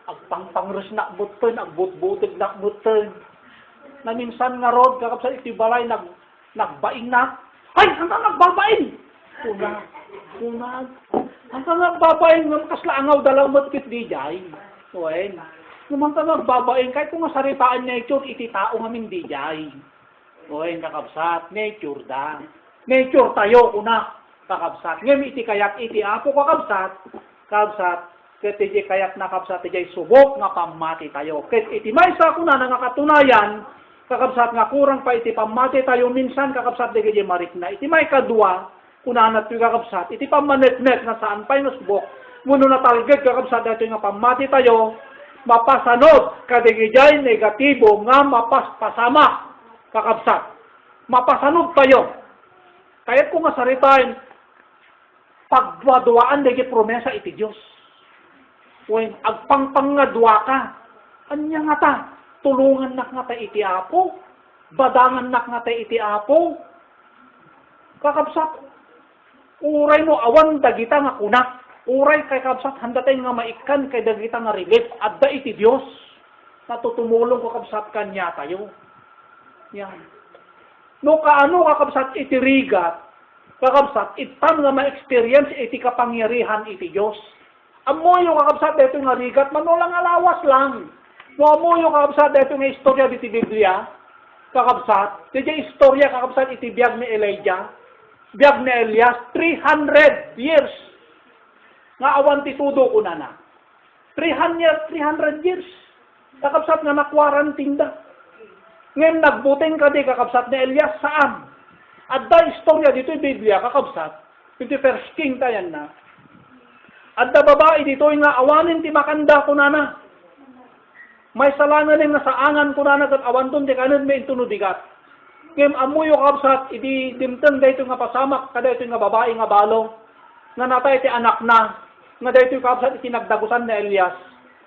Agpangpangres na button, agbutbutig na button. Na minsan nga rod, kakabsat iti balay, nagbaing na. Ay, hanggang nagbabaing! Kunag. Hanggang nagbabaing, kasla angaw dalawat kit di jay. Uwen. Naman ka nagbabaing, kahit kung masaritaan nature, iti tao ngamin di jay. Uwen, kakabsat, nature da. Nature tayo, una, kakabsat. Ngayon iti kayak, iti apo kakabsat, ket iti kayak nakabsat iti subok nga pamati tayo. Ket iti maysa kuna nga katunayan kakabsat nga kurang pa iti pamati tayo minsan kakabsat iti marik na. Iti may kadua kuna na iti kakabsat iti pamanetnet nga saan pay nga subok. Muno na talged kakabsat iti nga pamati tayo mapasanod kadigijay negatibo nga mapaspasama kakabsat. Mapasanod tayo. Kaya kung nga saritain pagduadwaan dagi promesa iti Dios. Wen agpangpang nga dua ka. Anya nga ta, tulungan nak nga ta iti Apo, badangan nak nga ta iti Apo. Kakabsat, uray no awan dagita nga kunak. Uray kay kakabsat handatay nga maikan kay dagita nga relief adda iti Dios. Natutulong kakabsat kanya tayo. Yan. No kaano kakabsat iti rigat, kakabsat itam nga ma-experience iti kapangyarihan iti Dios. Amoy yung kakabsat dito nga rigat, manulang alawas lang. No amoy yung kakabsat dito nga istorya diti Biblia, kakabsat, dito istorya kakabsat iti biyag ni Elijah, biyag ni Elias, 300 years. Nga awan ti tudo ko na. 300 years. Kakabsat nga nakwaran tinda. Ngayon nagbuting ka di kakabsat ni Elias saan? Adda istorya dito yung Biblia kakabsat. Iti First King tayan na. Adda babae dito nga awanin ti makanda ko na. May salangan nga saangan ko na kat awan ton ti kanan may intunudigat. Ngayon amuyo kakabsat iti dimteng dito nga pasamak kada ito nga babae nga balong. Nga natay ti anak na. Nga dito yung kakabsat iti nagdagusan ni Elias.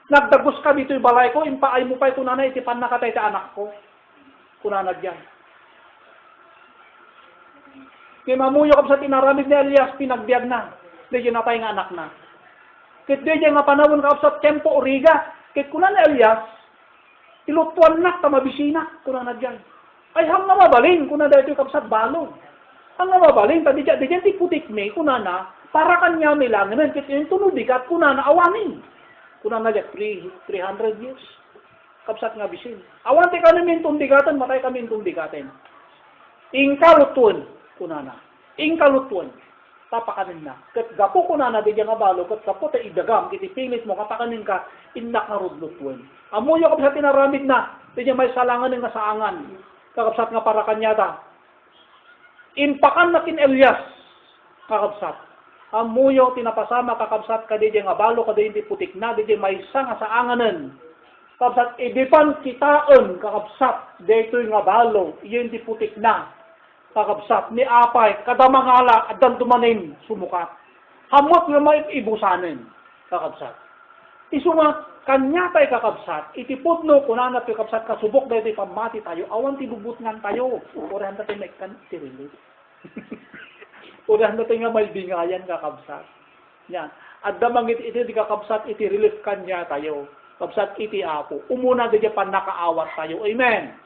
Nagdagos ka dito yung balay ko, impaay mo pa ito na iti panakatay ti anak ko. Kunanad yan. Kaya mamuyo ka sa tinaramid ni Elias, pinagbiag na. Di natay nga anak na. Kit di nga panahon ka sa tempo origa. Kit kunan ni Elias, tilutuan na, tamabisina. Kunanad yan. Ay, hang nga mabaling, kunan dito yung kapsat balong. Hang nga mabaling, tadi dyan ti putik me, kunana, para kanya may langanan. Kit yung tunudikat, kunana, awanin. Kunana dyan, 300 years. Kapsat nga bisin. Awan ti kami mintundigatan, matay kami mintundigaten. Ingkalutun, kunana. Ingkalutun. Tapakanin na. Kat gapo kunana di nga balo, kat gapo ta idagam, kiti pilit mo, kapakanin ka, inak nga rudlutun. Amuyo kapsat tinaramid na, di may salangan nga saangan. Kakapsat nga para kanyata. Inpakan na kin Elias, kakapsat. Amuyo tinapasama kakapsat ka di nga balo, ka di putik na, di may isa nga saanganan. Kakapsat, ibipan kitaan, kakapsat, dito yung nga balo, yun di putik na. Kakabsat ni apay, kada mangala, adan dumanin, sumukat. Hamot nga may ibusanin, kakabsat. Isu nga, kanya tayo kakabsat, itipod no, kunana tayo kakabsat, kasubok dahil tayo pamati tayo, awan tibubutngan tayo. Urahan tayo may kan, tirili. Urahan tayo nga may bingayan, kakabsat. Yan. At damang iti di kakabsat, iti relief kanya tayo. Kakabsat iti ako. Umuna di pan nakaawat tayo. Amen.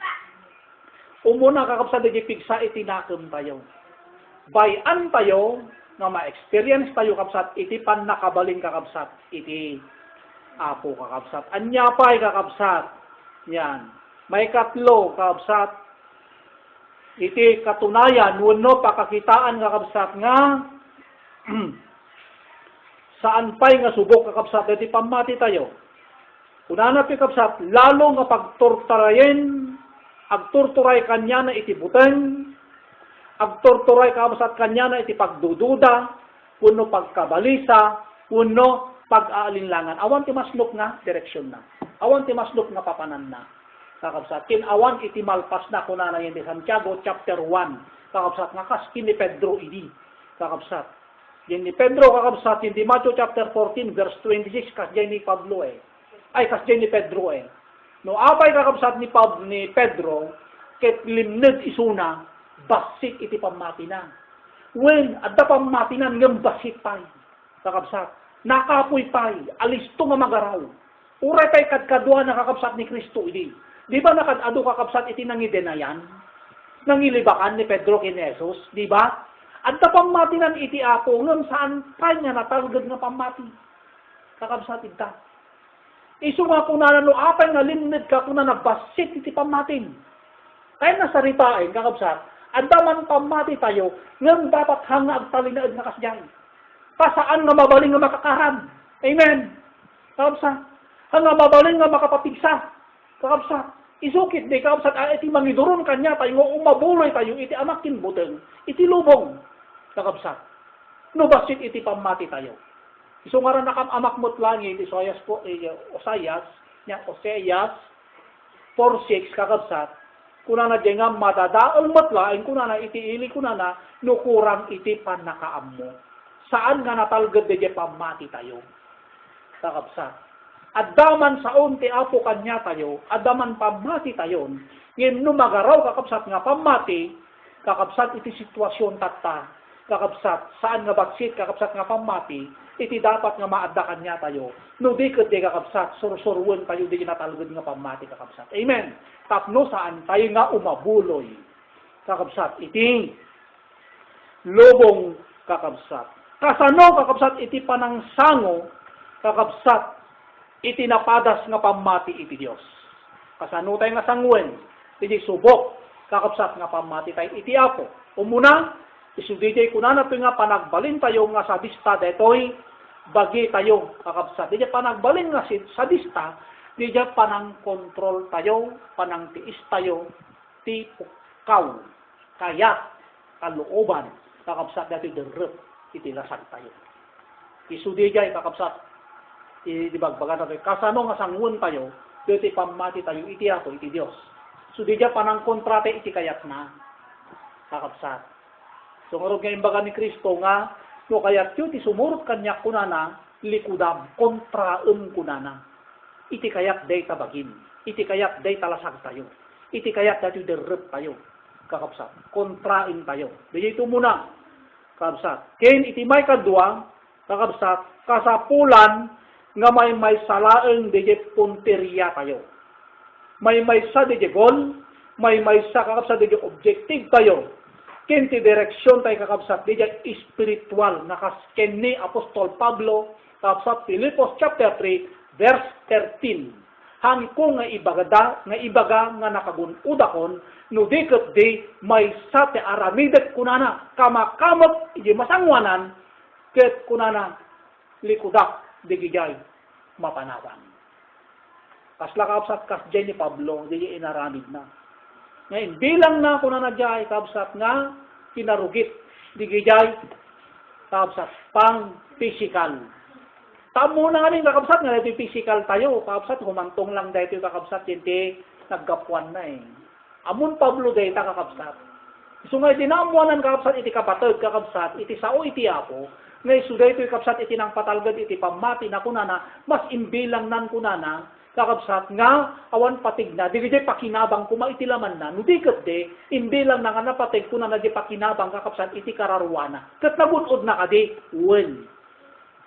Umuna kakabsat di pigsa itinakam tayo. Bayan tayo, nga ma-experience tayo kakabsat, iti pan nakabaling kakabsat, iti apo kakabsat. Anyapay kakabsat. Yan. May katlo kakabsat, iti katunayan, wano pakakitaan kakabsat nga, saan pa'y nga subok kakabsat, iti pamati tayo. Unana kakabsat, lalo nga pagtortarayin, agturturay kanya na iti buteng, agturturay kabasat kanya na iti pagdududa, puno pagkabalisa, puno pag-aalinlangan. Awan ti maslok nga direksyon na. Awan ti maslok nga papanan na. Kakabsat, kinawan iti malpas na kunana yung Santiago chapter 1. Kakabsat nga kaskin ni Pedro idi. Kakabsat. Yung ni Pedro kakabsat, yung di Matthew chapter 14 verse 26, kasjay ni Pablo Ay, kasjay ni Pedro No, apay kakabsat ni Pedro, ket limned isuna, basit iti pamati na. When, adda pamati na, ngam basit pay. Kakabsat, nakapoy pay, alisto nga magaraw. Uray pay kadkadwa na kakabsat ni Kristo, idi. Di ba nakadado kakabsat iti nangidenayan? Nangilibakan ni Pedro kin Jesus, di ba? Adda pamati na iti ako, ngam saan pay nga natalgad nga pamati. Kakabsat ita. Isu nga kung no apay nga limned ka kung nabasit iti pamatin. Kaya nasaritain, kakabsat, adaman pamati tayo, ngam dapat hanga agtalinaad na kasyan. Pasaan nga mabaling nga makakaram. Amen. Kakabsat, hanga mabaling nga makapapigsa. Kakabsat, isukit di kakabsat, iti mangiduron kanya tayo, nga umabuloy tayo, iti amakin buteng, iti lubong. Kakabsat, no basit iti pamati tayo. So nga rin nakamamakmot lang yung Oseas 4:6 kakabsat, kunana di nga madadaol matlaing kunana iti ili kunana nukurang iti panakaam mo. saan nga natalgad di pamati tayo. Kakabsat. Adaman saon ti apo kanya tayo, adaman pamati tayon, ngem no magaraw kakabsat nga pamati, kakabsat iti sitwasyon tatta, kakabsat saan nga baksit kakabsat nga pamati, iti dapat nga maadda kanya tayo. No di ket di kakabsat, sursurwen tayo di natalgad nga pamati kakabsat. Amen. Tapno saan tayo nga umabuloy. Kakabsat iti lubong kakabsat. Kasano kakabsat iti panangsango kakabsat iti napadas nga pamati iti Dios. Kasano tayo nga sangwen iti subok kakabsat nga pamati tayo iti Apo. Umuna isudijay kunan nato nga panagbalin tayo nga sa dista detoy bagi tayo kakabsat. Dijay panagbalin nga sa dista, dijay panang kontrol tayo, panang tiis tayo, ti pukaw, kayat, kalooban, kakabsat dati derep, itilasag tayo. Isudijay kakabsat, idibagbagan natin, kasano nga sangun tayo, dito pamati tayo, iti Apo, iti Dios. Sudijay panang kontrate, iti kayat na, kakabsat. So, ngarog nga imbaga ni Kristo nga, no kayat yun, ti sumurot kanya kunana, likudam, kontraem kunana. Iti kayat day tabagin, iti kayat day talasag tayo, iti kayat dati derep tayo, kakabsat. Kontrain tayo. Dito ito muna, kakabsat. Ken iti may kadwa, kakabsat, kasapulan, nga may salaeng dije punteriya tayo. May sa dije goal, may sa kakabsat dije objective tayo. Ken ti direksyon tayo kakabsat dije spiritual nakasken ni Apostol Pablo kakabsat Filipos chapter 3 verse 13. Hangko nga ibaga nga nakagunudakon no diket di may sa ti aramidet kunana kamakamot ije masangwanan ket kunana likudak digijay mapanawan. Kasla kakabsat kasjay ni Pablo di inaramid na. Ngayon, bilang na kung na nagyay, kabsat nga, pinarugit, digijay, kabsat, pang physical. Tamo na nga rin kakabsat nga, dito physical tayo, kabsat, humantong lang dito kakabsat, hindi naggapuan na eh. Amun Pablo dito kakabsat. So nga, itinamuanan kakabsat, iti kapatid kakabsat, iti sao iti Apo, ngayon, so dito kakabsat, iti nang patalgad, iti pamati na kunana, mas imbilang nan kunana, kakabsat nga awan patig na di pakinabang kuma iti laman na no di ket de imbilang na nga napatig kuna na di pakinabang kakabsat iti kararuana ket nabunod na kadi wen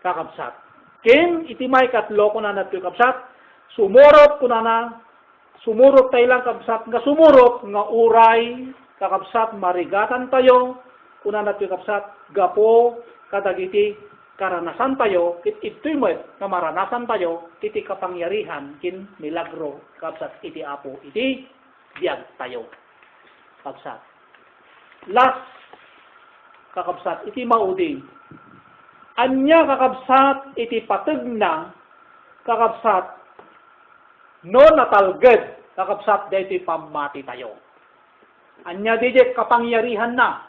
kakabsat ken iti may katlo kuna na kakabsat sumurot kuna na sumurot tayo lang kakabsat nga sumurot nga uray kakabsat marigatan tayo kuna na kakabsat gapo kadagiti karanasan tayo, ito'y mo, na maranasan tayo, iti kapangyarihan, kin milagro, kabsat iti Apo, iti biyag tayo. Kabsat. Last, kakabsat, iti maudi. Anya kakabsat, iti pateg na, kakabsat, no natalged, kakabsat, dito pamati tayo. Anya dijek kapangyarihan na,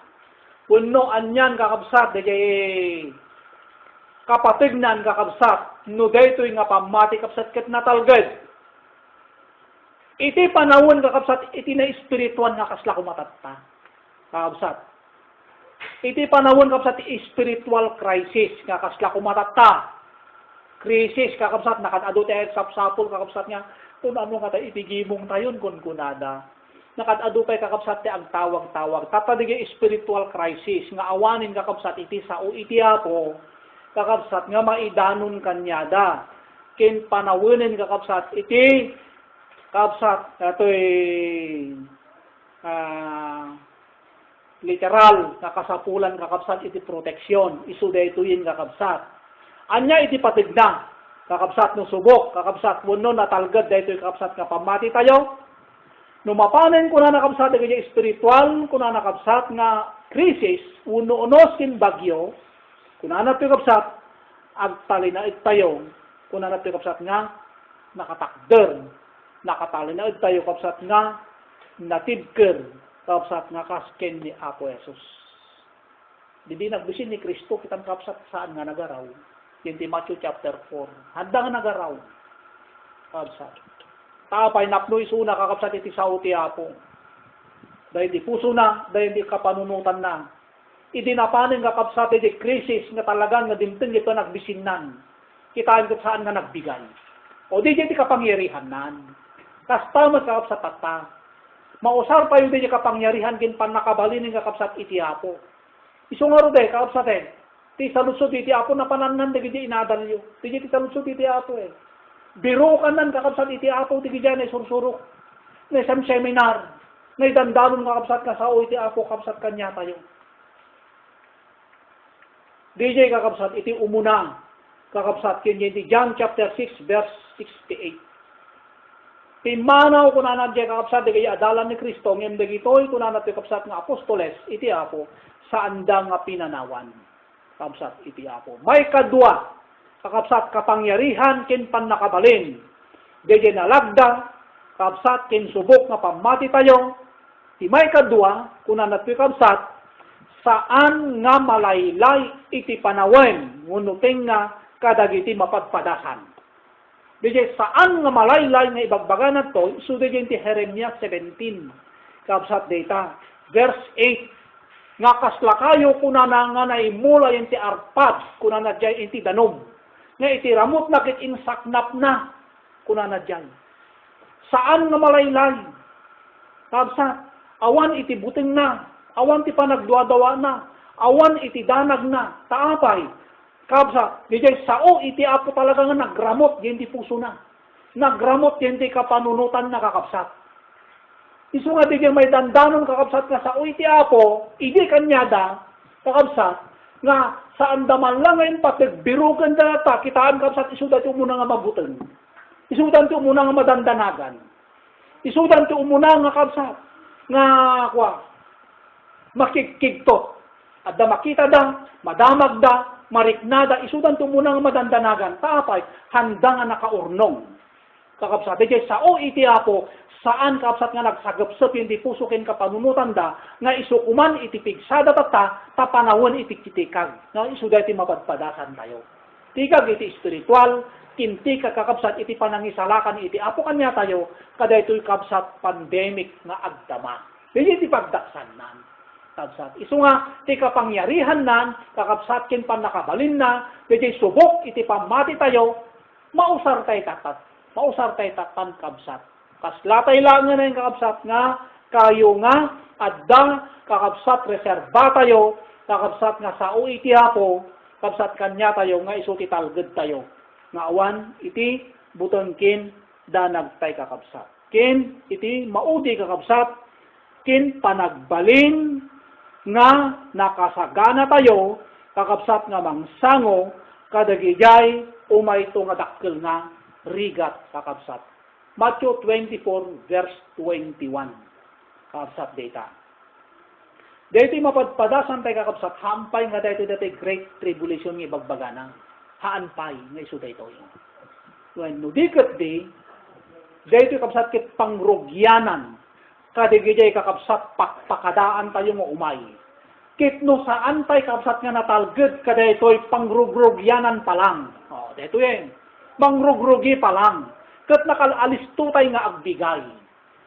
puno anyan kakabsat, dijek kapatignan kakabsat, no daytoy nga pamati kapsat ket natalged. Iti panawon kakabsat, iti na espirituan nga kasla kumatatta. Kakabsat. Iti panawon kakabsat, spiritual crisis nga kasla kumatatta. Crisis kakabsat, nakadado tayo sapsapol kakabsat nga, kung ano nga tayo, itigimong tayon kun kunada. Nakadado tayo kakabsat ti ang tawag-tawag. Tapadigay spiritual crisis nga awanin kakabsat, iti sao iti Apo, kakabsat nga maidanon kanyada. Ken panawinin kakabsat iti kakabsat ito'y literal na kasapulan kakabsat iti proteksyon. Isuda ito'yin kakabsat. Anya iti patigna kakabsat no subok kakabsat wano natalgad daytoy kakabsat nga pamati tayo. Numapanen ko na nakabsat iti spiritual ko na nakabsat nga krisis uno unos kin bagyo. Kung anak pikapsat, agtali na tayo. Kung anak pikapsat nga, nakatakder. Nakatali na tayo kapsat nga, natibker. Kapsat nga kasken ni Apo Jesus. Hindi nagbisin ni Kristo, kitang kapsat saan nga nagaraw. Yung Matthew chapter 4. Handa nga nagaraw. Kapsat. Tapay napnoy suna kakapsat iti sao ti Apo. Dahil di puso na, dahil di kapanunutan na. idinapanin nga kapsat iti krisis nga talagang nga dimteng ito nagbisinnan. Kitaan ko saan nga nagbigay. O di iti kapangyarihan nan. Kasta magkakapsat tata. Mausar pa yun di kapangyarihan kin pan nakabalinin nga kapsat iti apo. Iso nga ro de, kapsat ti salusod iti apo na pananan di giti inadalyo. Di iti salusod iti apo Biro ka nan kakapsat iti apo ti giti na sursurok. Na isang seminar. Na idandanon kakapsat ka sao iti apo kapsat kanya tayo. DJ kakapsat iti umuna kakapsat kin iti John chapter 6 verse 68. Pimanaw ko na nadya kakapsat di kaya adalan ni Kristo ngem dagitoy ko na nadya kakapsat nga apostoles iti apo sa andang nga pinanawan. Kakapsat iti apo. May kadwa kakapsat kapangyarihan kin pannakabalin. DJ nalagda kakapsat kin subok nga pamati tayo. Ti may kadwa ko na nadya kakapsat saan nga malaylay iti panawen ngunuting nga kadagiti mapadpadasan. Dije saan nga malaylay nga ibagbaga na to, so dije ti Jeremiah 17, kapsat data, verse 8, nga kaslakayo kunana nga naimula yung ti arpad, kunana dyan iti danom, nga iti ramot na kit insaknap na, kunana dyan. Saan nga malaylay? Kapsat, awan iti buting na, awan ti panagduadawa na, awan iti danag na, taapay, kapsa, dijay sao iti apo talaga nga nagramot, di puso na. Nagramot, di kapanunutan na kakapsat. Iso nga dijay may dandanon kakapsat nga sao iti apo, idi kanyada, kakapsat, nga saan daman lang ngayon patigbirugan na ta, kitaan kakapsat, iso dati umuna nga mabutan. Iso dati umuna nga madandanagan. Iso dati umuna nga kakapsat, nga makikigto. At da makita da, madamag da, mariknada, isudan tumuna nga madandanagan, taapay, handa nga nakaurnong. Kakapsat, dijay sao iti apo, saan kakapsat nga nagsagapsap yung di pusukin kapanunutan da, nga isukuman iti pigsada tata, tapanawon iti kitikag, nga isuda iti mapadpadasan tayo. Tikag iti spiritual, kinti kakapsat iti panangisalakan iti apo kanya tayo, kada ito'y kapsat pandemic nga agdama. Dijay iti pagdaksan nan. Kapsat. Isu nga, ti kapangyarihan nan, kakapsat kin pan nakabalin na, dijay subok, iti pamati tayo, mausar tayo tatan kapsat. Kaslatay lang nga na yung kakapsat nga, kayo nga, adda, kakapsat, reserba tayo, kakapsat nga sao iti hapo, kapsat kanya tayo, nga isu ti talged tayo. Nga awan, iti buton kin, danag tay kakapsat. Kin, iti maudi kakapsat, kin panagbalin, nga nakasagana tayo, kakapsat nga mangsango, kadagijay, umay ito nga dakkel nga, rigat kakapsat. Matthew 24 verse 21, kakapsat data. Dito mapadpadasan tayo kakapsat, hampay nga dito great tribulation nga ibagbagana, haanpay nga iso dito yun. When nudikat di, dito kakapsat kit pangrugyanan, kadigijay kakapsat pakadaan tayo mo umay. Kitno saan tayo kakapsat nga natalged kada ito'y pangrugrugyanan pa lang. O, dito yan. Mangrugrugi pa lang. Kat nakalalisto tayo nga agbigay.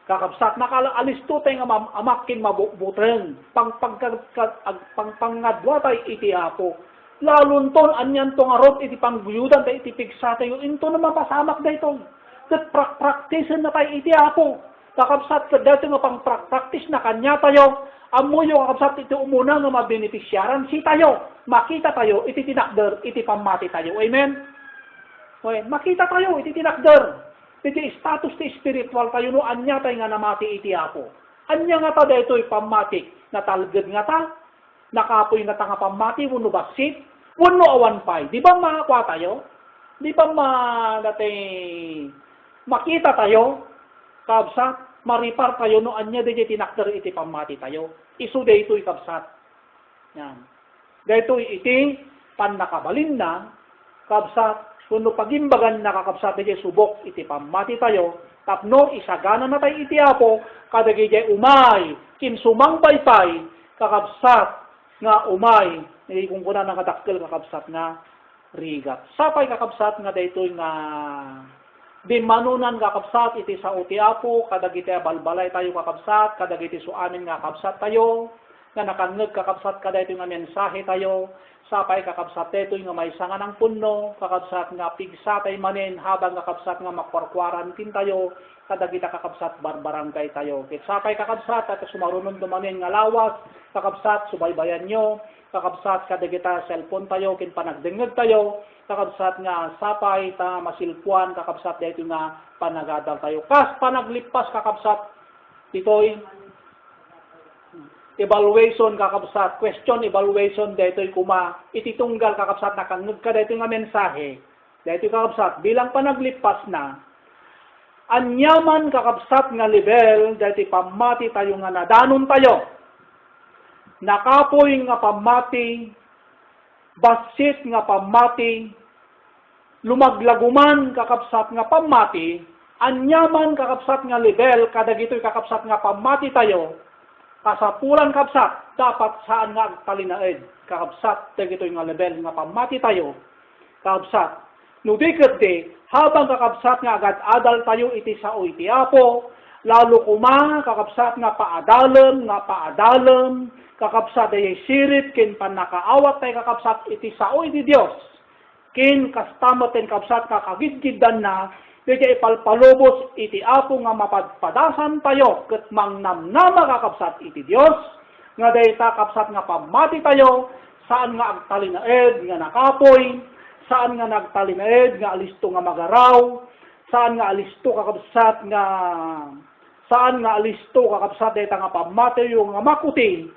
Kakapsat, nakalalisto tayo nga amakin mabuteng. Pangadwa tayo iti apo. Lalunton, anyan to nga rot iti pangguyudan tayo iti pigsa tayo. Into na mapasamak na ito. Kat praktisan na tayo iti apo. Kakapsat ka dito nga pang practice na kanya tayo, amuyo kakapsat iti umuna nga mabenepisyaran si tayo, makita tayo, iti tinakder, iti pamati tayo. Amen? Okay, makita tayo, iti tinakder, iti status ti spiritual tayo, no, anya tayo nga namati iti apo. Anya nga ta dito pamati, natalged nga ta, nakapoy nga ta nga pamati, wano basit, wano awan pay. Di ba makakwa tayo? Di ba makita tayo? Kapsat, maripar tayo no anya de tinakder iti pamati tayo. Isu de ito'y kapsat. Yan. Dito iti pannakabalin na, kapsat, kuno pagimbagan na kakapsat de subok iti pamati tayo, tapno isagana na tayo iti apo, kadagijay umay, kinsumang paypay, kakapsat nga umay, kung kuna ng kadakkel kakapsat nga rigat. Sapay kakapsat nga dito nga di manunan kakapsat iti sa uti apo, kadagiti balbalay tayo kakapsat, kadagiti suanin nga kakapsat tayo, nga nakangeg kakabsat kada ito nga mensahe tayo, sapay kakabsat ito nga may sanga ng punno, kakabsat nga pigsatay manin, habang kakabsat nga makwarkwarantin tayo, kada kita kakabsat barbarangay tayo. Kit sapay kakabsat at sumarunod dumanin nga lawas, kakabsat subaybayan nyo, kakabsat kada kita cellphone tayo, kin panagdengeg tayo, kakabsat nga sapay ta masilpuan, kakabsat dito nga panagadal tayo. Kas panaglipas kakabsat, ito'y evaluation kakabsat, question evaluation dito'y kuma, ititunggal kakabsat nakangeg ka dito nga mensahe, dito kakabsat, bilang panaglipas na, anyaman kakabsat nga level, dito pamati tayo nga nadanon tayo, nakapoy nga pamati, basit nga pamati, lumaglaguman kakabsat nga pamati, anyaman kakabsat nga level, kada gito'y kakabsat nga pamati tayo, kasapulan kakabsat, dapat saan nga talinaed, kakabsat, dagito'y nga level nga pamati tayo, kakabsat, nudikit di, habang kakabsat nga agad-adal tayo iti sao iti apo, lalo kuma, kakabsat nga paadalem, kakabsat ay sirip, kin panakaawat tayo kakabsat iti sao iti Diyos, kin kastamaten kakabsat kakagidgidan na, kaya ipalpalubos iti apo nga mapadpadasan tayo ket mangnamnama kakabsat iti Dios nga dayta kakabsat nga pamati tayo saan nga agtalinaed nga nakapoy, saan nga nagtalinaed nga alisto nga magaraw, saan nga alisto kakabsat dayta nga pamati yung nga makuti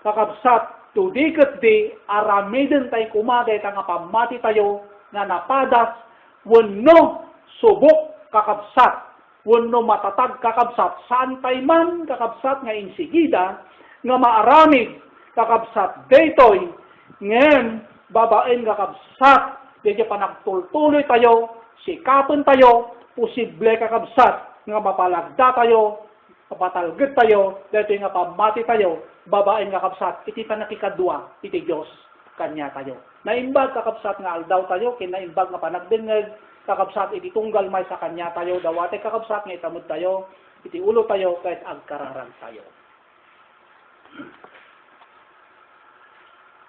kakabsat tudiket di aramiden tayo kuma dayta nga pamati tayo nga napadas wenno subok kakabsat, wenno matatag kakabsat, saan tayo man kakabsat nga insigida, nga maaramid kakabsat daytoy, ngayon babaen kakabsat, dito pa nagtultuloy tayo, sikapon tayo, posible kakabsat, nga mapalagda tayo, papatalgid tayo, dito nga pamati tayo, babaen kakabsat, iti panakikadwa, iti Diyos, kanya tayo. Naimbag kakabsat nga aldaw tayo, kinaimbag nga panagdengeg, kakabsat iti tunggal may sa kanya tayo, dawate kakabsat nga itamod tayo, iti ulo tayo, kahit agkararan tayo.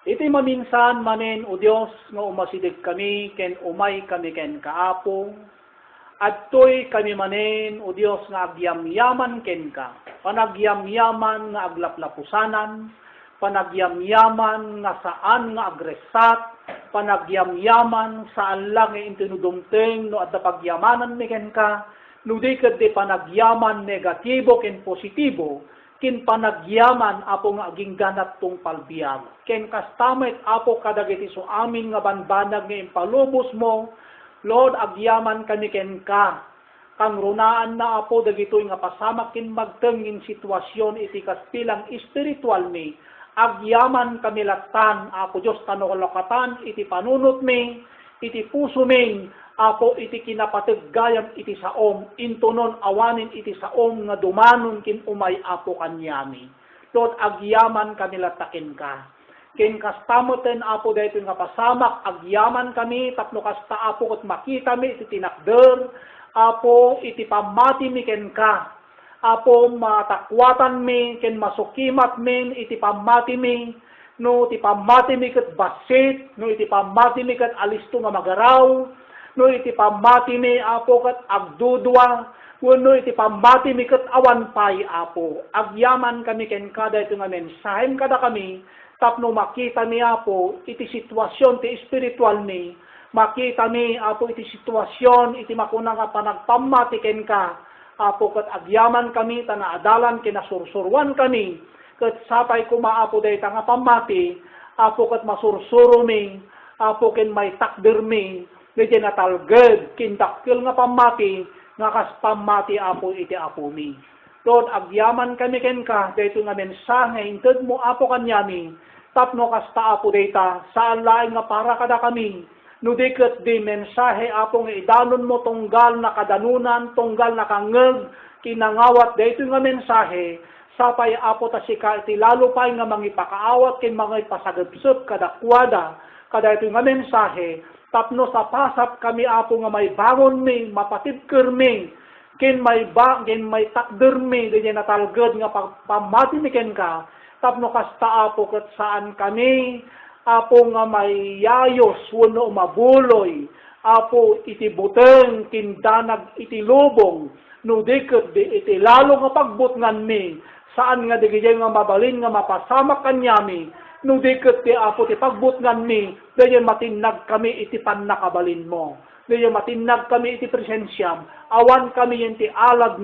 Iti maminsan manin, o Diyos, nga umasidig kami, ken umay kami ken kaapo, at to'y kami manin, o Diyos, nga agyamyaman ken ka, panagyamyaman nga aglaplapusanan, panagyamyaman nga saan nga agresat, panagyamyaman saan lang intinudumteng no at pagyamanan ni ken ka, no di kad di panagyaman negatibo ken positibo, ken panagyaman apo nga aging ganat tong palbiag. Ken kastamit apo kadagiti so amin nga banbanag nga impalubos mo, Lord, agyaman kami ken ka, kang runaan na apo dagitoy nga pasamak ken magtengin sitwasyon iti kaspilang espiritual mi, agyaman kami latan, ako Diyos tanolokatan, iti panunot mi, iti puso mi, ako iti kinapateggayam iti saom, intunon awanin iti saom nga dumanon kin umay apo kanyami. Lord, agyaman kami latakin ka. Kin kastamoten apo dahito nga pasamak, agyaman kami, tapno kasta apo kat makita mi, iti tinakder, apo iti pamati mi ken ka. Apo matakwatan mi, ken masukimat min, iti pamati mi, no iti pamati mi kat basit, no iti pamati mi kat alisto nga magaraw, no iti pamati mi apo kat agdudwa, no iti pamati mi kat awan pay apo. Agyaman kami ken kada ito nga mensahem kada kami, tapno makita mi apo, iti sitwasyon, iti spiritual mi, makita mi apo iti sitwasyon, iti makuna nga panagpamati ken ka, apo kat agyaman kami, tanaadalan, kinasursurwan kami, kat sapay kumaapo day nga pamati, apo kat masursuro mi, apo ken may takder mi, medyo natalged, kintakil nga pamati, nga kas pamati apo iti apo mi. Lord, agyaman kami ken ka, dayto nga mensahe, hinted mo apo kanyami, tapno kasta apo dayta, saan laing nga para kada kami, no diket di mensahe apo nga idanon mo tunggal na kadanunan, tunggal na kangeg, kinangawat dayto nga mensahe, sapay apo ta sika iti lalo pa nga mangipakaawat ken mangipasagepsep kadakwada, kada ito nga mensahe, tapno sa pasap kami apo nga may bangon mi, mapatibker mi, ken may takder mi, ganyan natalged nga pamati mi ken ka, tapno kasta Apo ket saan kami, Apo nga may yayos, wano mabuloy, Apo iti buteng, kindanag iti lubong, no diket di iti lalo nga pagbutngan mi, saan nga digijay nga mabalin nga mapasama kanyami, no diket ti Apo ti pagbutngan mi, daya matinag kami iti pannakabalin mo. Daya matinag kami iti presensyam, awan kami yung ti alad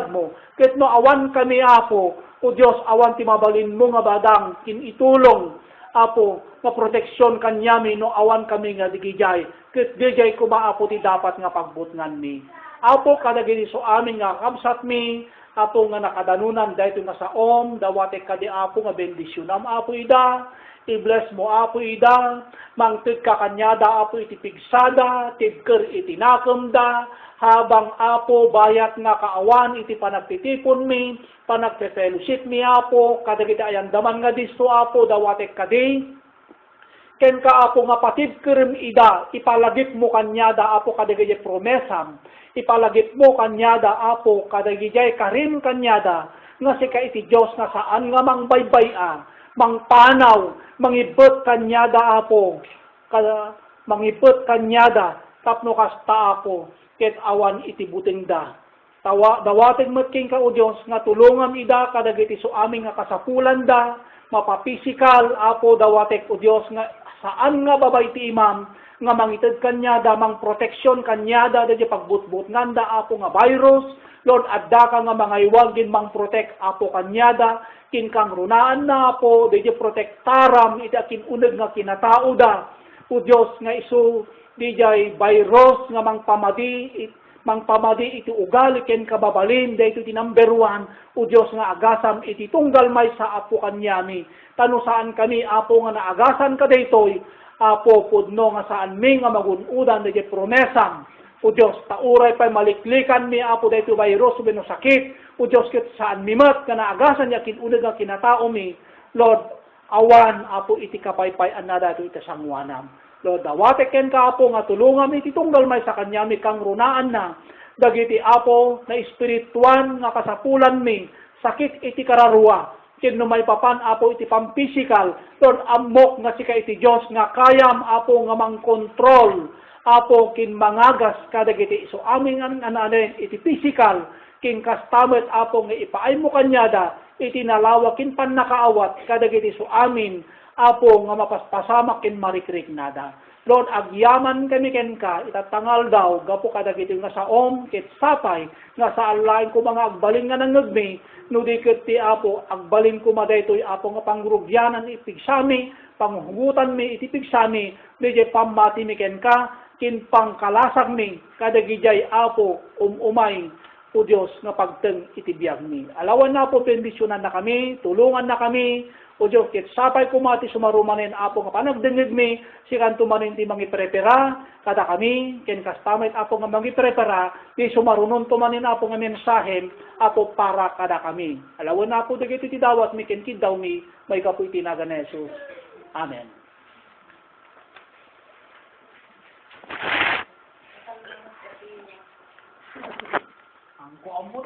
mo, ket no awan kami Apo, o Diyos awan ti mabalin mo nga badang, kinitulong, Apo, nga proteksyon kanyami, no awan kami nga digijay, ket digijay kuma Apo ti dapat nga pagbutngan mi. Apo, kadagiti so amin nga kamsat mi, Apo nga nakadanunan, dahito nga sa dawate kadi Apo nga bendisyonam, Apo ida, i-bless mo Apo ida, mangtid ka kanyada Apo iti pigsada, tidker iti nakamda, habang Apo bayat nga kaawan iti panagtitipon mi, panagpe-fellowship mi Apo, kadagiti ayandaman nga disto Apo, dawate kadi, ken ka Apo nga patidker ida, ipalagip mo kanyada Apo kadagiti promesam, ipalagip mo kanyada Apo kadagiti karim kanyada, nga sika iti Diyos nga saan nga mangbaybaya, mangpanaw, mangibot kanyada Apo, mangibot kanyada, tapno kasta Apo, ket awan iti butingda. Dawating matking ka o Diyos, nga tulungan ida, kadagiti so aming nga kasapulan da, mapapisikal, Apo, dawatek o Diyos, nga saan nga babay ti imam, nga mangitid kanyada, mang proteksyon kanyada, dadya pagbutbut nganda, Apo, nga virus, Lord, adda ka nga mga iwagin mang protect Apo kanyada, kinkang runaan na Apo, di protektaram, iti akin uneg nga kinatao da, o Diyos nga isu, di virus nga mangpamadi iti ugali ken kababalin, di ito ti number 1, o Diyos nga agasam iti tunggal may sa Apo kanyami, tano saan kami Apo nga naagasan ka daytoy, Apo pudno nga saan mi nga magunudan, di promesam, o Diyos, tauray pa'y maliklikan mi, Apo, dahito virus, subino sakit, o Diyos, kit saan mimat, ka naagasan niya, kinunag nga kinatao mi, Lord, awan, Apo, iti kapaypayan na dahito iti sangwanam. Lord, dawate ken ka, Apo, nga tulungan mi, iti tunggal may sa kanya mi, kang runaan na, dagiti Apo, na espirituan, nga kasapulan mi, sakit iti kararua, kin no may papan, Apo, iti pampisikal, Lord, amok nga sika iti Diyos, nga kayam, Apo, nga mang-control, Apo, kin mangagas kadagiti so aming iti physical, kin kastamet Apo nga ipaay mo kanyada, iti nalawak kin pannakaawat kadagiti so amin, Apo nga mapaspasamak kin marikrik nada. Lord, agyaman kami ken ka, itatangal daw, gapo kadagiti nga saom, kit sapay, nga sa alain ko mga agbalin nga nangagmi, no di ket ti Apo, agbalin ko madaytoy Apo nga pangrugyanan ipigsami, panghugutan mi itipigsami, di pamati mi ken ka, kin pangkalasag mi, kadagijay Apo, umay, o Diyos, nga pagteng itibiyag mi. Alawan na po, bendisyonan na kami, tulungan na kami, o Diyos, kit sapay kumati sumarumanin Apo, nga panagdengig mi, sikan tumanin ti mangiprepara, kada kami, kin kastamay Apo nga mangiprepara, di sumarunon tumanin Apo nga mensahen, Apo, para kada kami. Alawan na po, dagiti ti dawat mi, kin kidaw mi, may kapoy tinaga na Jesus. Amen. Ang kuamot